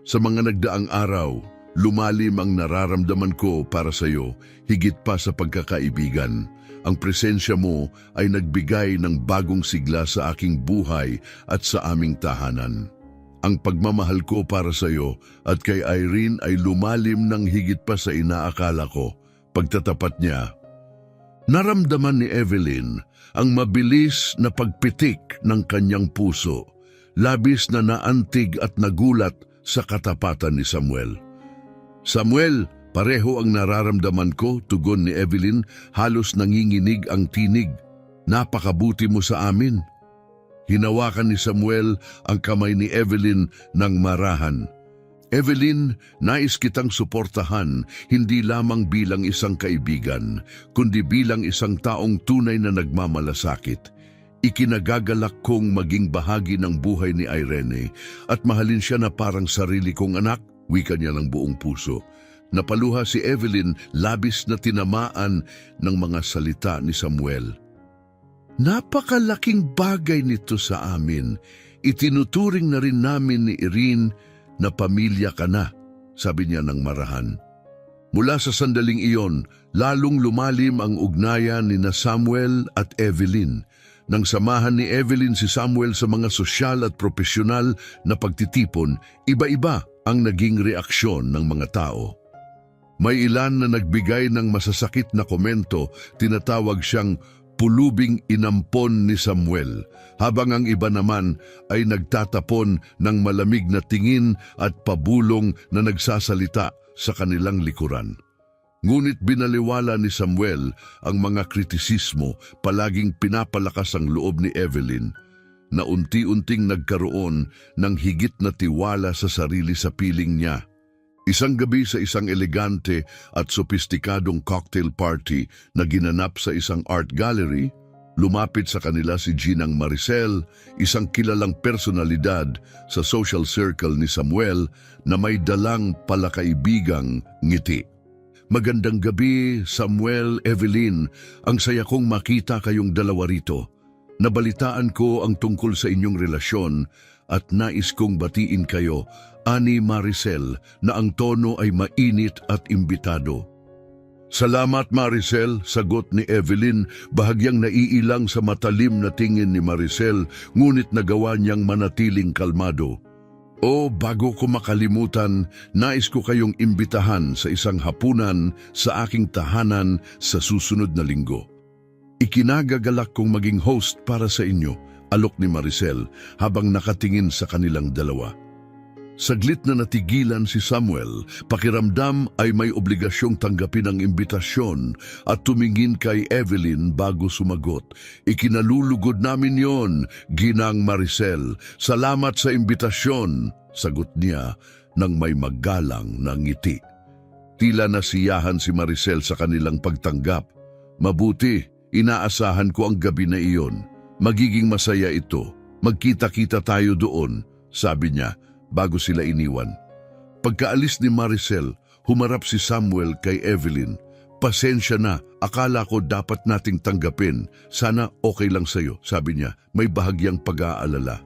Speaker 1: "Sa mga nagdaang araw, lumalim ang nararamdaman ko para sa iyo, higit pa sa pagkakaibigan. Ang presensya mo ay nagbigay ng bagong sigla sa aking buhay at sa aming tahanan. Ang pagmamahal ko para sa iyo at kay Irene ay lumalim ng higit pa sa inaakala ko." Pagtatapat niya, naramdaman ni Evelyn ang mabilis na pagpitik ng kanyang puso, labis na naantig at nagulat sa katapatan ni Samuel. "Samuel, pareho ang nararamdaman ko," tugon ni Evelyn, halos nanginginig ang tinig. "Napakabuti mo sa amin." Hinawakan ni Samuel ang kamay ni Evelyn ng marahan. "Evelyn, nais kitang suportahan, hindi lamang bilang isang kaibigan, kundi bilang isang taong tunay na nagmamalasakit. Ikinagagalak kong maging bahagi ng buhay ni Irene at mahalin siya na parang sarili kong anak," wika niya ng buong puso. Napaluha si Evelyn, labis na tinamaan ng mga salita ni Samuel. "Napakalaking bagay nito sa amin. Itinuturing na rin namin ni Irene na pamilya ka na," sabi niya ng marahan. Mula sa sandaling iyon, lalong lumalim ang ugnayan ni Samuel at Evelyn. Nang samahan ni Evelyn si Samuel sa mga sosyal at profesional na pagtitipon, iba-iba ang naging reaksyon ng mga tao. May ilan na nagbigay ng masasakit na komento, tinatawag siyang pulubing inampon ni Samuel, habang ang iba naman ay nagtatapon ng malamig na tingin at pabulong na nagsasalita sa kanilang likuran. Ngunit binaliwala ni Samuel ang mga kritisismo, palaging pinapalakas ang loob ni Evelyn na unti-unting nagkaroon ng higit na tiwala sa sarili sa piling niya. Isang gabi sa isang elegante at sopistikadong cocktail party na ginanap sa isang art gallery, lumapit sa kanila si Ginang Maricel, isang kilalang personalidad sa social circle ni Samuel na may dalang palakaibigang ngiti. "Magandang gabi, Samuel, Evelyn. Ang saya kong makita kayong dalawa rito. Nabalitaan ko ang tungkol sa inyong relasyon at nais kong batiin kayo, ani Maricel, na ang tono ay mainit at imbitado." "Salamat, Maricel," sagot ni Evelyn, bahagyang naiilang sa matalim na tingin ni Maricel, ngunit nagawa niyang manatiling kalmado. Bago ko makalimutan, nais ko kayong imbitahan sa isang hapunan sa aking tahanan sa susunod na linggo. Ikinagagalak kong maging host para sa inyo," alok ni Maricel habang nakatingin sa kanilang dalawa. Saglit na natigilan si Samuel, pakiramdam ay may obligasyong tanggapin ang imbitasyon at tumingin kay Evelyn bago sumagot. "Ikinalulugod namin yon, Ginang Maricel. Salamat sa imbitasyon," sagot niya nang may magalang na ngiti. Tila nasiyahan si Maricel sa kanilang pagtanggap. "Mabuti, inaasahan ko ang gabi na iyon. Magiging masaya ito. Magkita-kita tayo doon," sabi niya bago sila iniwan. Pagkaalis ni Maricel, humarap si Samuel kay Evelyn. "Pasensya na, akala ko dapat nating tanggapin. Sana okay lang sa'yo," sabi niya, may bahagyang pag-aalala.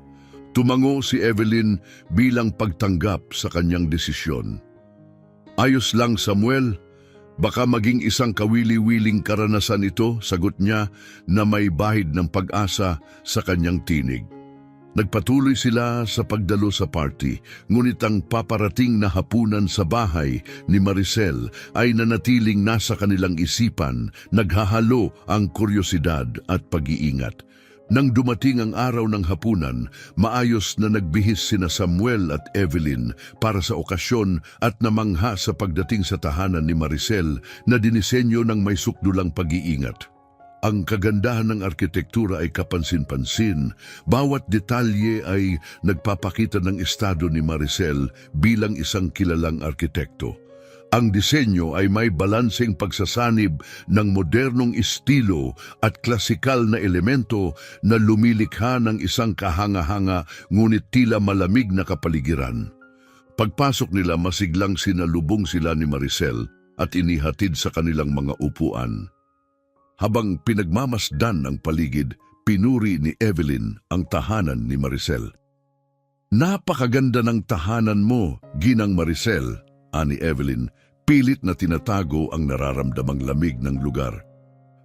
Speaker 1: Tumango si Evelyn bilang pagtanggap sa kanyang desisyon. "Ayos lang, Samuel. Baka maging isang kawili-wiling karanasan ito," sagot niya na may bahid ng pag-asa sa kanyang tinig. Nagpatuloy sila sa pagdalo sa party, ngunit ang paparating na hapunan sa bahay ni Maricel ay nanatiling nasa kanilang isipan, naghahalo ang kuryosidad at pag-iingat. Nang dumating ang araw ng hapunan, maayos na nagbihis sina Samuel at Evelyn para sa okasyon at namangha sa pagdating sa tahanan ni Maricel na dinisenyo ng may sukdulang pag-iingat. Ang kagandahan ng arkitektura ay kapansin-pansin. Bawat detalye ay nagpapakita ng estado ni Maricel bilang isang kilalang arkitekto. Ang disenyo ay may balanseng pagsasanib ng modernong estilo at klasikal na elemento na lumilikha ng isang kahanga-hanga ngunit tila malamig na kapaligiran. Pagpasok nila, masiglang sinalubong sila ni Maricel at inihatid sa kanilang mga upuan. Habang pinagmamasdan ang paligid, pinuri ni Evelyn ang tahanan ni Maricel. "Napakaganda ng tahanan mo, Ginang Maricel," ani Evelyn, pilit na tinatago ang nararamdamang lamig ng lugar.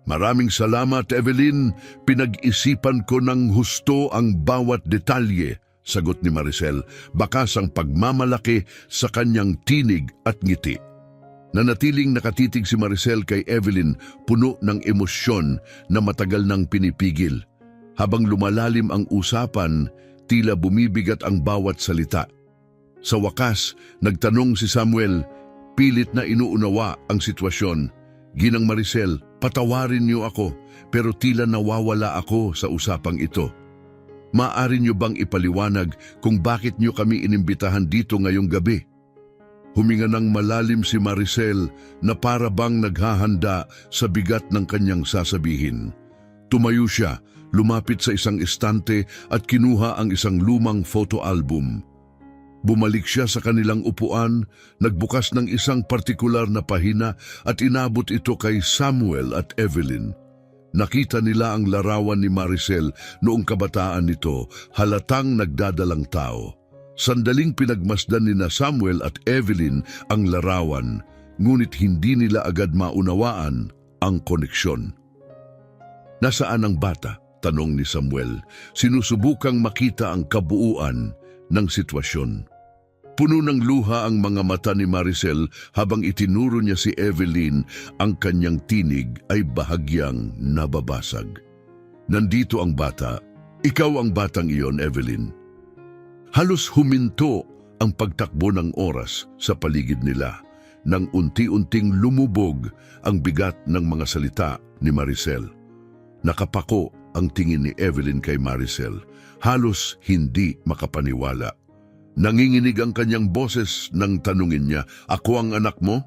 Speaker 1: "Maraming salamat, Evelyn. Pinag-isipan ko ng husto ang bawat detalye," sagot ni Maricel, bakas ang pagmamalaki sa kanyang tinig at ngiti. Nanatiling nakatitig si Maricel kay Evelyn, puno ng emosyon na matagal nang pinipigil. Habang lumalalim ang usapan, tila bumibigat ang bawat salita. Sa wakas, nagtanong si Samuel, pilit na inuunawa ang sitwasyon. "Ginang Maricel, patawarin niyo ako, pero tila nawawala ako sa usapang ito. Maaari niyo bang ipaliwanag kung bakit niyo kami inimbitahan dito ngayong gabi?" Huminga ng malalim si Maricel na para bang naghahanda sa bigat ng kanyang sasabihin. Tumayo siya, lumapit sa isang estante at kinuha ang isang lumang photo album. Bumalik siya sa kanilang upuan, nagbukas ng isang partikular na pahina at inabot ito kay Samuel at Evelyn. Nakita nila ang larawan ni Maricel noong kabataan nito, halatang nagdadalang tao. Sandaling pinagmasdan ni na Samuel at Evelyn ang larawan, ngunit hindi nila agad maunawaan ang koneksyon. "Nasaan ang bata?" tanong ni Samuel, sinusubukang makita ang kabuuan ng sitwasyon. Puno ng luha ang mga mata ni Maricel habang itinuro niya si Evelyn. Ang kanyang tinig ay bahagyang nababasag. Nandito ang bata. Ikaw ang batang iyon, Evelyn. Halos huminto ang pagtakbo ng oras sa paligid nila nang unti-unting lumubog ang bigat ng mga salita ni Maricel. Nakapako ang tingin ni Evelyn kay Maricel, halos hindi makapaniwala. Nanginginig ang kanyang boses nang tanungin niya, "Ako ang anak mo?"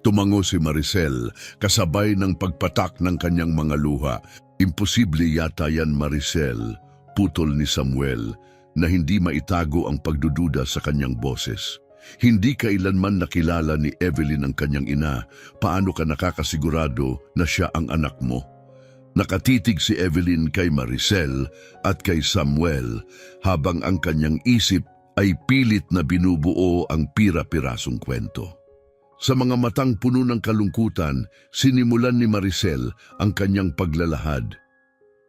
Speaker 1: Tumango si Maricel, kasabay ng pagpatak ng kanyang mga luha. Imposible yata yan, Maricel, putol ni Samuel, na hindi maitago ang pagdududa sa kanyang boses. Hindi kailanman nakilala ni Evelyn ang kanyang ina. Paano ka nakakasigurado na siya ang anak mo? Nakatitig si Evelyn kay Maricel at kay Samuel habang ang kanyang isip ay pilit na binubuo ang pira-pirasong kwento. Sa mga matang puno ng kalungkutan, sinimulan ni Maricel ang kanyang paglalahad.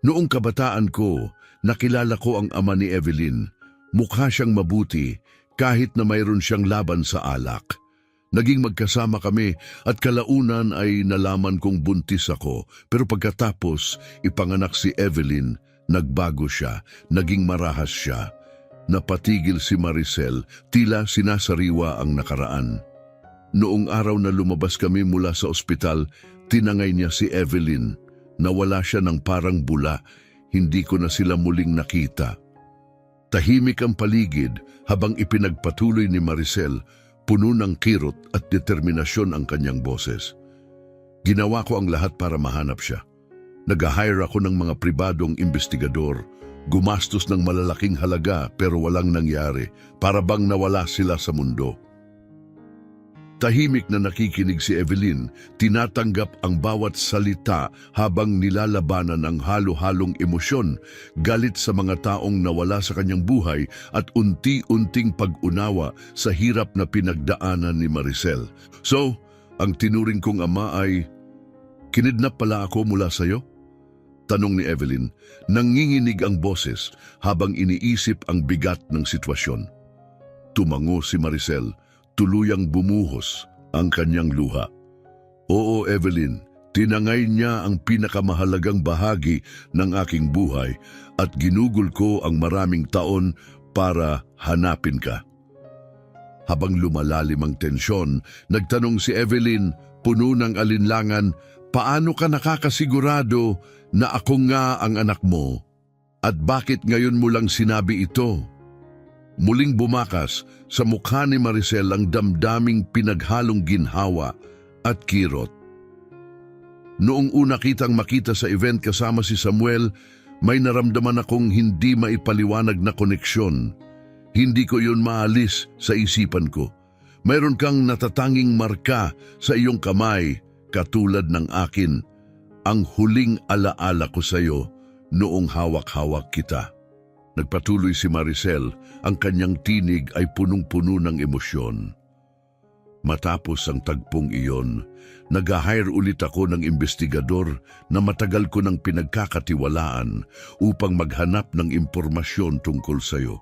Speaker 1: Noong kabataan ko, nakilala ko ang ama ni Evelyn. Mukha siyang mabuti kahit na mayroon siyang laban sa alak. Naging magkasama kami at kalaunan ay nalaman kong buntis ako. Pero pagkatapos ipanganak si Evelyn, nagbago siya, naging marahas siya. Napatigil si Maricel, tila sinasariwa ang nakaraan. Noong araw na lumabas kami mula sa ospital, tinangay niya si Evelyn. Nawala siya ng parang bula, hindi ko na sila muling nakita. Tahimik ang paligid habang ipinagpatuloy ni Maricel, puno ng kirot at determinasyon ang kanyang boses. Ginawa ko ang lahat para mahanap siya. Nag-hire ako ng mga pribadong investigador. Gumastos ng malalaking halaga pero walang nangyari, para bang nawala sila sa mundo. Tahimik na nakikinig si Evelyn, tinatanggap ang bawat salita habang nilalabanan ang halo-halong emosyon, galit sa mga taong nawala sa kanyang buhay at unti-unting pag-unawa sa hirap na pinagdaanan ni Maricel. So, ang tinuring kong ama ay, "Kinidnap pala ako mula sa'yo?" Tanong ni Evelyn, nanginginig ang boses habang iniisip ang bigat ng sitwasyon. Tumango si Maricel, tuluyang bumuhos ang kanyang luha. "Oo, Evelyn, tinangay niya ang pinakamahalagang bahagi ng aking buhay at ginugol ko ang maraming taon para hanapin ka." Habang lumalalim ang tensyon, nagtanong si Evelyn, puno ng alinlangan, "Paano ka nakakasigurado na ako nga ang anak mo? At bakit ngayon mo lang sinabi ito?" Muling bumakas sa mukha ni Maricel ang damdaming pinaghalong ginhawa at kirot. Noong una kitang makita sa event kasama si Samuel, may naramdaman akong hindi maipaliwanag na koneksyon. Hindi ko yun maalis sa isipan ko. Mayroon kang natatanging marka sa iyong kamay, katulad ng akin. Ang huling alaala ko sa iyo noong hawak-hawak kita. Nagpatuloy si Maricel, ang kanyang tinig ay punong-puno ng emosyon. Matapos ang tagpong iyon, nag-hire ulit ako ng investigador na matagal ko nang pinagkakatiwalaan upang maghanap ng impormasyon tungkol sa iyo.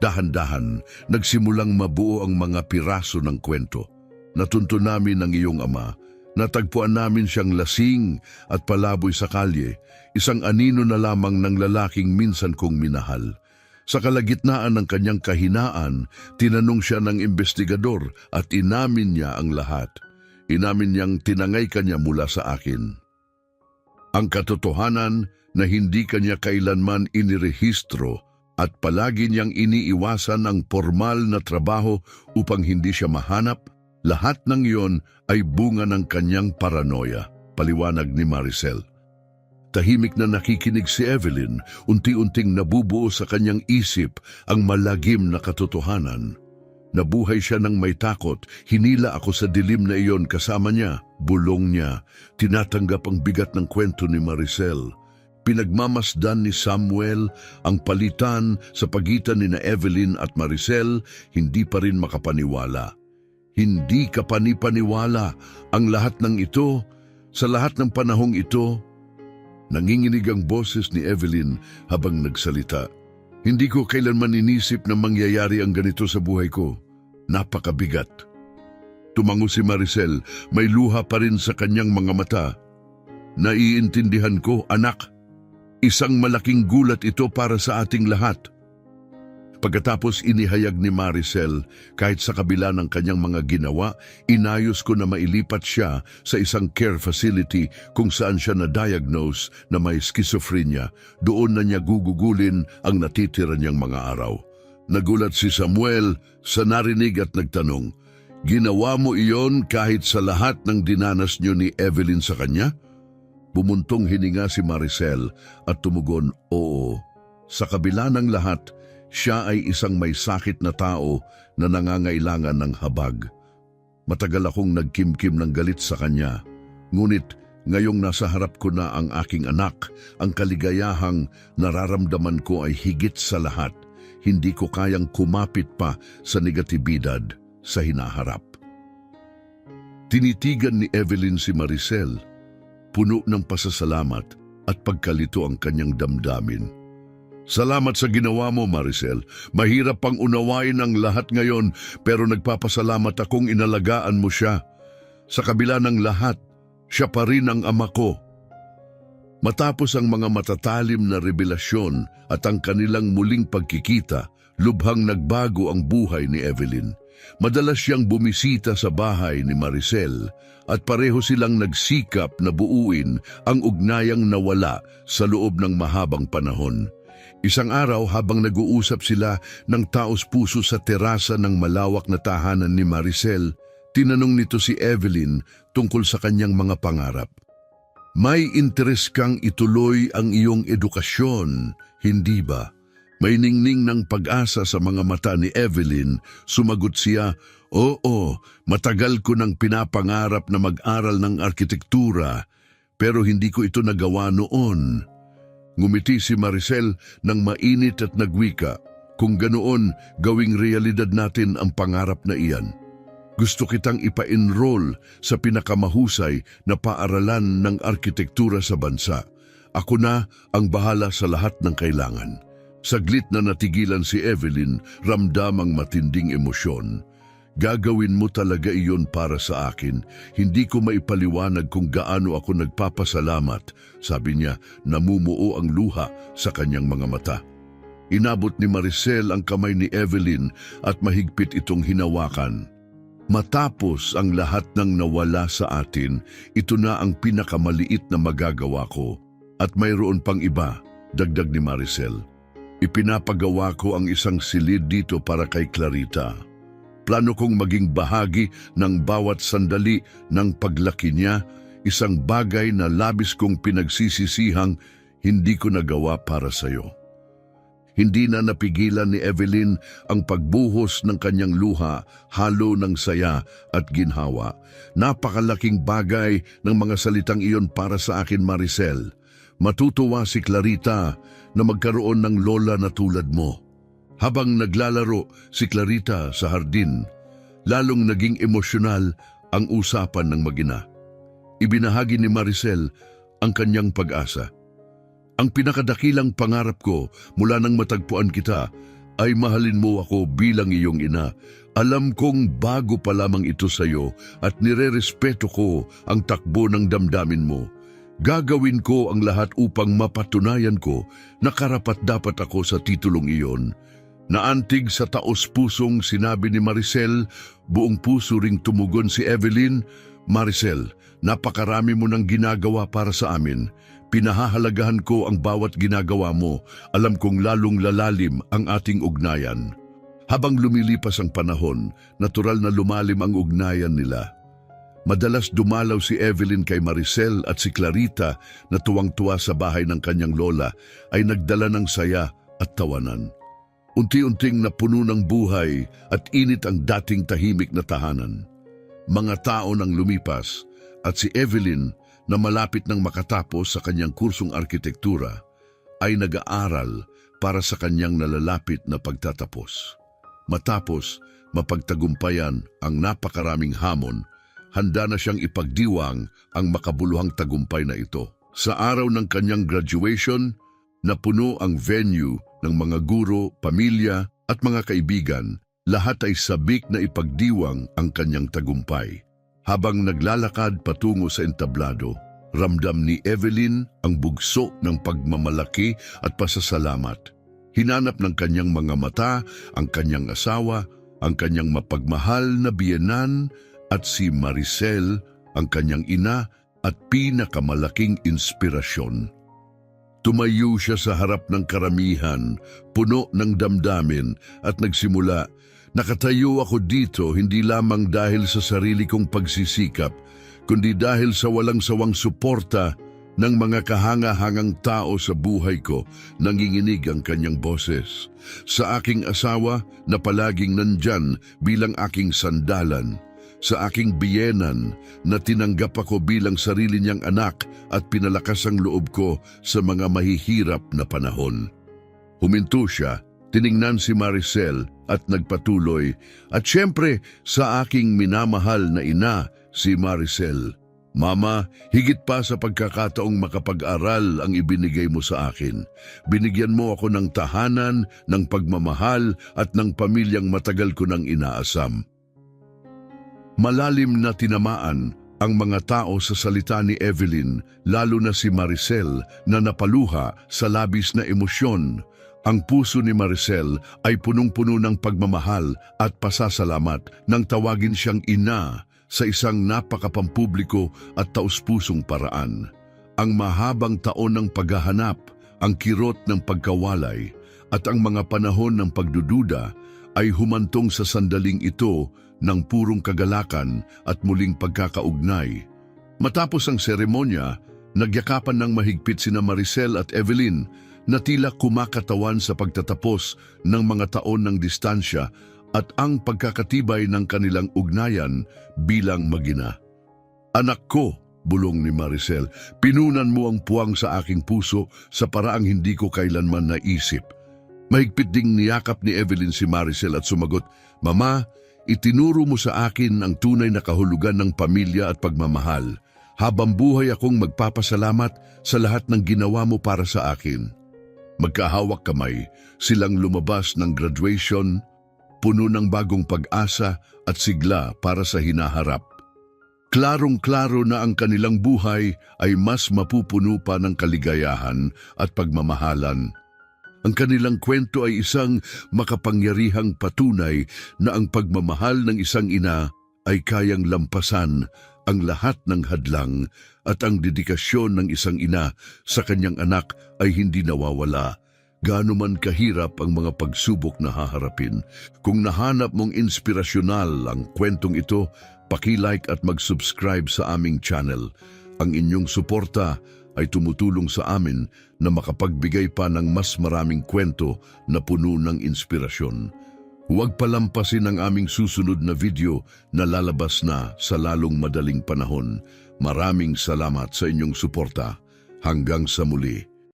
Speaker 1: Dahan-dahan, nagsimulang mabuo ang mga piraso ng kwento. Natunto namin ang iyong ama. Natagpuan namin siyang lasing at palaboy sa kalye, isang anino na lamang ng lalaking minsan kong minahal. Sa kalagitnaan ng kanyang kahinaan, tinanong siya ng investigador at inamin niya ang lahat. Inamin niyang tinangay kanya mula sa akin. Ang katotohanan na hindi kanya kailanman inirehistro at palagi niyang iniiwasan ang formal na trabaho upang hindi siya mahanap. Lahat ng iyon ay bunga ng kanyang paranoia, paliwanag ni Maricel. Tahimik na nakikinig si Evelyn, unti-unting nabubuo sa kanyang isip ang malagim na katotohanan. Nabuhay siya ng may takot, hinila ako sa dilim na iyon kasama niya, bulong niya, tinatanggap ang bigat ng kwento ni Maricel. Pinagmamasdan ni Samuel ang palitan sa pagitan ni na Evelyn at Maricel, hindi pa rin makapaniwala. Hindi ka panipaniwala ang lahat ng ito, sa lahat ng panahong ito. Nanginginig ang boses ni Evelyn habang nagsalita. Hindi ko kailanman inisip na mangyayari ang ganito sa buhay ko. Napakabigat. Tumango si Maricel, may luha pa rin sa kanyang mga mata. Naiintindihan ko, anak. Isang malaking gulat ito para sa ating lahat. Pagkatapos inihayag ni Maricel, kahit sa kabila ng kanyang mga ginawa, inayos ko na mailipat siya sa isang care facility kung saan siya na-diagnose na may schizophrenia. Doon na niya gugugulin ang natitira niyang mga araw. Nagulat si Samuel sa narinig at nagtanong, "Ginawa mo iyon kahit sa lahat ng dinanas niyo ni Evelyn sa kanya?" Bumuntong hininga si Maricel at tumugon, "Oo. Sa kabila ng lahat, siya ay isang may sakit na tao na nangangailangan ng habag. Matagal akong nagkimkim ng galit sa kanya. Ngunit ngayong nasa harap ko na ang aking anak, ang kaligayahang nararamdaman ko ay higit sa lahat. Hindi ko kayang kumapit pa sa negatibidad sa hinaharap." Tinitigan ni Evelyn si Maricel. Puno ng pasasalamat at pagkalito ang kanyang damdamin. "Salamat sa ginawa mo, Maricel. Mahirap pang unawain ang lahat ngayon, pero nagpapasalamat akong inalagaan mo siya. Sa kabila ng lahat, siya pa rin ang ama ko." Matapos ang mga matatalim na revelasyon at ang kanilang muling pagkikita, lubhang nagbago ang buhay ni Evelyn. Madalas siyang bumisita sa bahay ni Maricel at pareho silang nagsikap na buuin ang ugnayang nawala sa loob ng mahabang panahon. Isang araw habang nag-uusap sila ng taos-puso sa terasa ng malawak na tahanan ni Maricel, tinanong nito si Evelyn tungkol sa kanyang mga pangarap. "May interes kang ituloy ang iyong edukasyon, hindi ba?" May ningning ng pag-asa sa mga mata ni Evelyn. Sumagot siya, "Oo, matagal ko nang pinapangarap na mag-aral ng arkitektura, pero hindi ko ito nagawa noon." Ngumiti si Maricel ng mainit at nagwika, "Kung ganoon, gawing realidad natin ang pangarap na iyan. Gusto kitang ipa-enroll sa pinakamahusay na paaralan ng arkitektura sa bansa. Ako na ang bahala sa lahat ng kailangan." Saglit na natigilan si Evelyn, ramdam ang matinding emosyon. "Gagawin mo talaga iyon para sa akin. Hindi ko maipaliwanag kung gaano ako nagpapasalamat," sabi niya, namumuo ang luha sa kanyang mga mata. Inabot ni Maricel ang kamay ni Evelyn at mahigpit itong hinawakan. "Matapos ang lahat ng nawala sa atin, ito na ang pinakamaliit na magagawa ko. At mayroon pang iba," dagdag ni Maricel. "Ipinapagawa ko ang isang silid dito para kay Clarita. Plano kong maging bahagi ng bawat sandali ng paglaki niya, isang bagay na labis kong pinagsisisihang hindi ko nagawa para sa'yo." Hindi na napigilan ni Evelyn ang pagbuhos ng kanyang luha, halo ng saya at ginhawa. "Napakalaking bagay ng mga salitang iyon para sa akin, Maricel. Matutuwa si Clarita na magkaroon ng lola na tulad mo." Habang naglalaro si Clarita sa hardin, lalong naging emosyonal ang usapan ng mag-ina. Ibinahagi ni Maricel ang kanyang pag-asa. "Ang pinakadakilang pangarap ko mula nang matagpuan kita ay mahalin mo ako bilang iyong ina. Alam kong bago pa lamang ito sa iyo at nirerespeto ko ang takbo ng damdamin mo. Gagawin ko ang lahat upang mapatunayan ko na karapat-dapat ako sa titulong iyon." Naantig sa taos-pusong sinabi ni Maricel, buong puso ring tumugon si Evelyn, "Maricel, napakarami mo ng ginagawa para sa amin. Pinahahalagahan ko ang bawat ginagawa mo. Alam kong lalong lalalim ang ating ugnayan." Habang lumilipas ang panahon, natural na lumalim ang ugnayan nila. Madalas dumalaw si Evelyn kay Maricel at si Clarita na tuwang-tuwa sa bahay ng kanyang lola ay nagdala ng saya at tawanan. Unti-unting napuno ng buhay at init ang dating tahimik na tahanan. Mga tao nang lumipas at si Evelyn na malapit nang makatapos sa kanyang kursong arkitektura ay nag-aaral para sa kanyang nalalapit na pagtatapos. Matapos mapagtagumpayan ang napakaraming hamon, handa na siyang ipagdiwang ang makabuluhang tagumpay na ito. Sa araw ng kanyang graduation, napuno ang venue ng mga guro, pamilya at mga kaibigan Lahat ay sabik na ipagdiwang ang kanyang tagumpay. Habang naglalakad patungo sa entablado, ramdam ni Evelyn ang bugso ng pagmamalaki at pasasalamat. Hinanap ng kanyang mga mata ang kanyang asawa, ang kanyang mapagmahal na biyenan at si Maricel, ang kanyang ina at pinakamalaking inspirasyon. Tumayo siya sa harap ng karamihan, puno ng damdamin at nagsimula, "Nakatayo ako dito hindi lamang dahil sa sarili kong pagsisikap, kundi dahil sa walang sawang suporta ng mga kahanga-hangang tao sa buhay ko." Nanginginig ang kanyang boses. "Sa aking asawa na palaging nandyan bilang aking sandalan. Sa aking biyenan na tinanggap ako bilang sarili niyang anak at pinalakas ang loob ko sa mga mahihirap na panahon." Huminto siya, tiningnan si Maricel at nagpatuloy, "At syempre sa aking minamahal na ina, si Maricel. Mama, higit pa sa pagkakataong makapag-aral ang ibinigay mo sa akin. Binigyan mo ako ng tahanan, ng pagmamahal at ng pamilyang matagal ko nang inaasam." Malalim na tinamaan ang mga tao sa salita ni Evelyn, lalo na si Maricel na napaluha sa labis na emosyon. Ang puso ni Maricel ay punong-puno ng pagmamahal at pasasalamat nang tawagin siyang ina sa isang napakapampubliko at taus-pusong paraan. Ang mahabang taon ng paghahanap, ang kirot ng pagkawalay at ang mga panahon ng pagdududa ay humantong sa sandaling ito ng purong kagalakan at muling pagkakaugnay. Matapos ang seremonya, nagyakapan ng mahigpit sina Maricel at Evelyn na tila kumakatawan sa pagtatapos ng mga taon ng distansya at ang pagkakatibay ng kanilang ugnayan bilang mag-ina. "Anak ko," bulong ni Maricel, "pinunan mo ang puwang sa aking puso sa paraang hindi ko kailanman naisip." Mahigpit ding niyakap ni Evelyn si Maricel at sumagot, "Mama, itinuro mo sa akin ang tunay na kahulugan ng pamilya at pagmamahal. Habang buhay akong magpapasalamat sa lahat ng ginawa mo para sa akin." Magkahawak kamay, silang lumabas ng graduation, puno ng bagong pag-asa at sigla para sa hinaharap. Klarong-klaro na ang kanilang buhay ay mas mapupuno pa ng kaligayahan at pagmamahalan. Ang kanilang kwento ay isang makapangyarihang patunay na ang pagmamahal ng isang ina ay kayang lampasan ang lahat ng hadlang at ang dedikasyon ng isang ina sa kanyang anak ay hindi nawawala. Gaano man kahirap ang mga pagsubok na haharapin. Kung nahanap mong inspirasyonal ang kwentong ito, paki-like at mag-subscribe sa aming channel. Ang inyong suporta ay tumutulong sa amin na makapagbigay pa ng mas maraming kwento na puno ng inspirasyon. Huwag palampasin ang aming susunod na video na lalabas na sa lalong madaling panahon. Maraming salamat sa inyong suporta. Hanggang sa muli.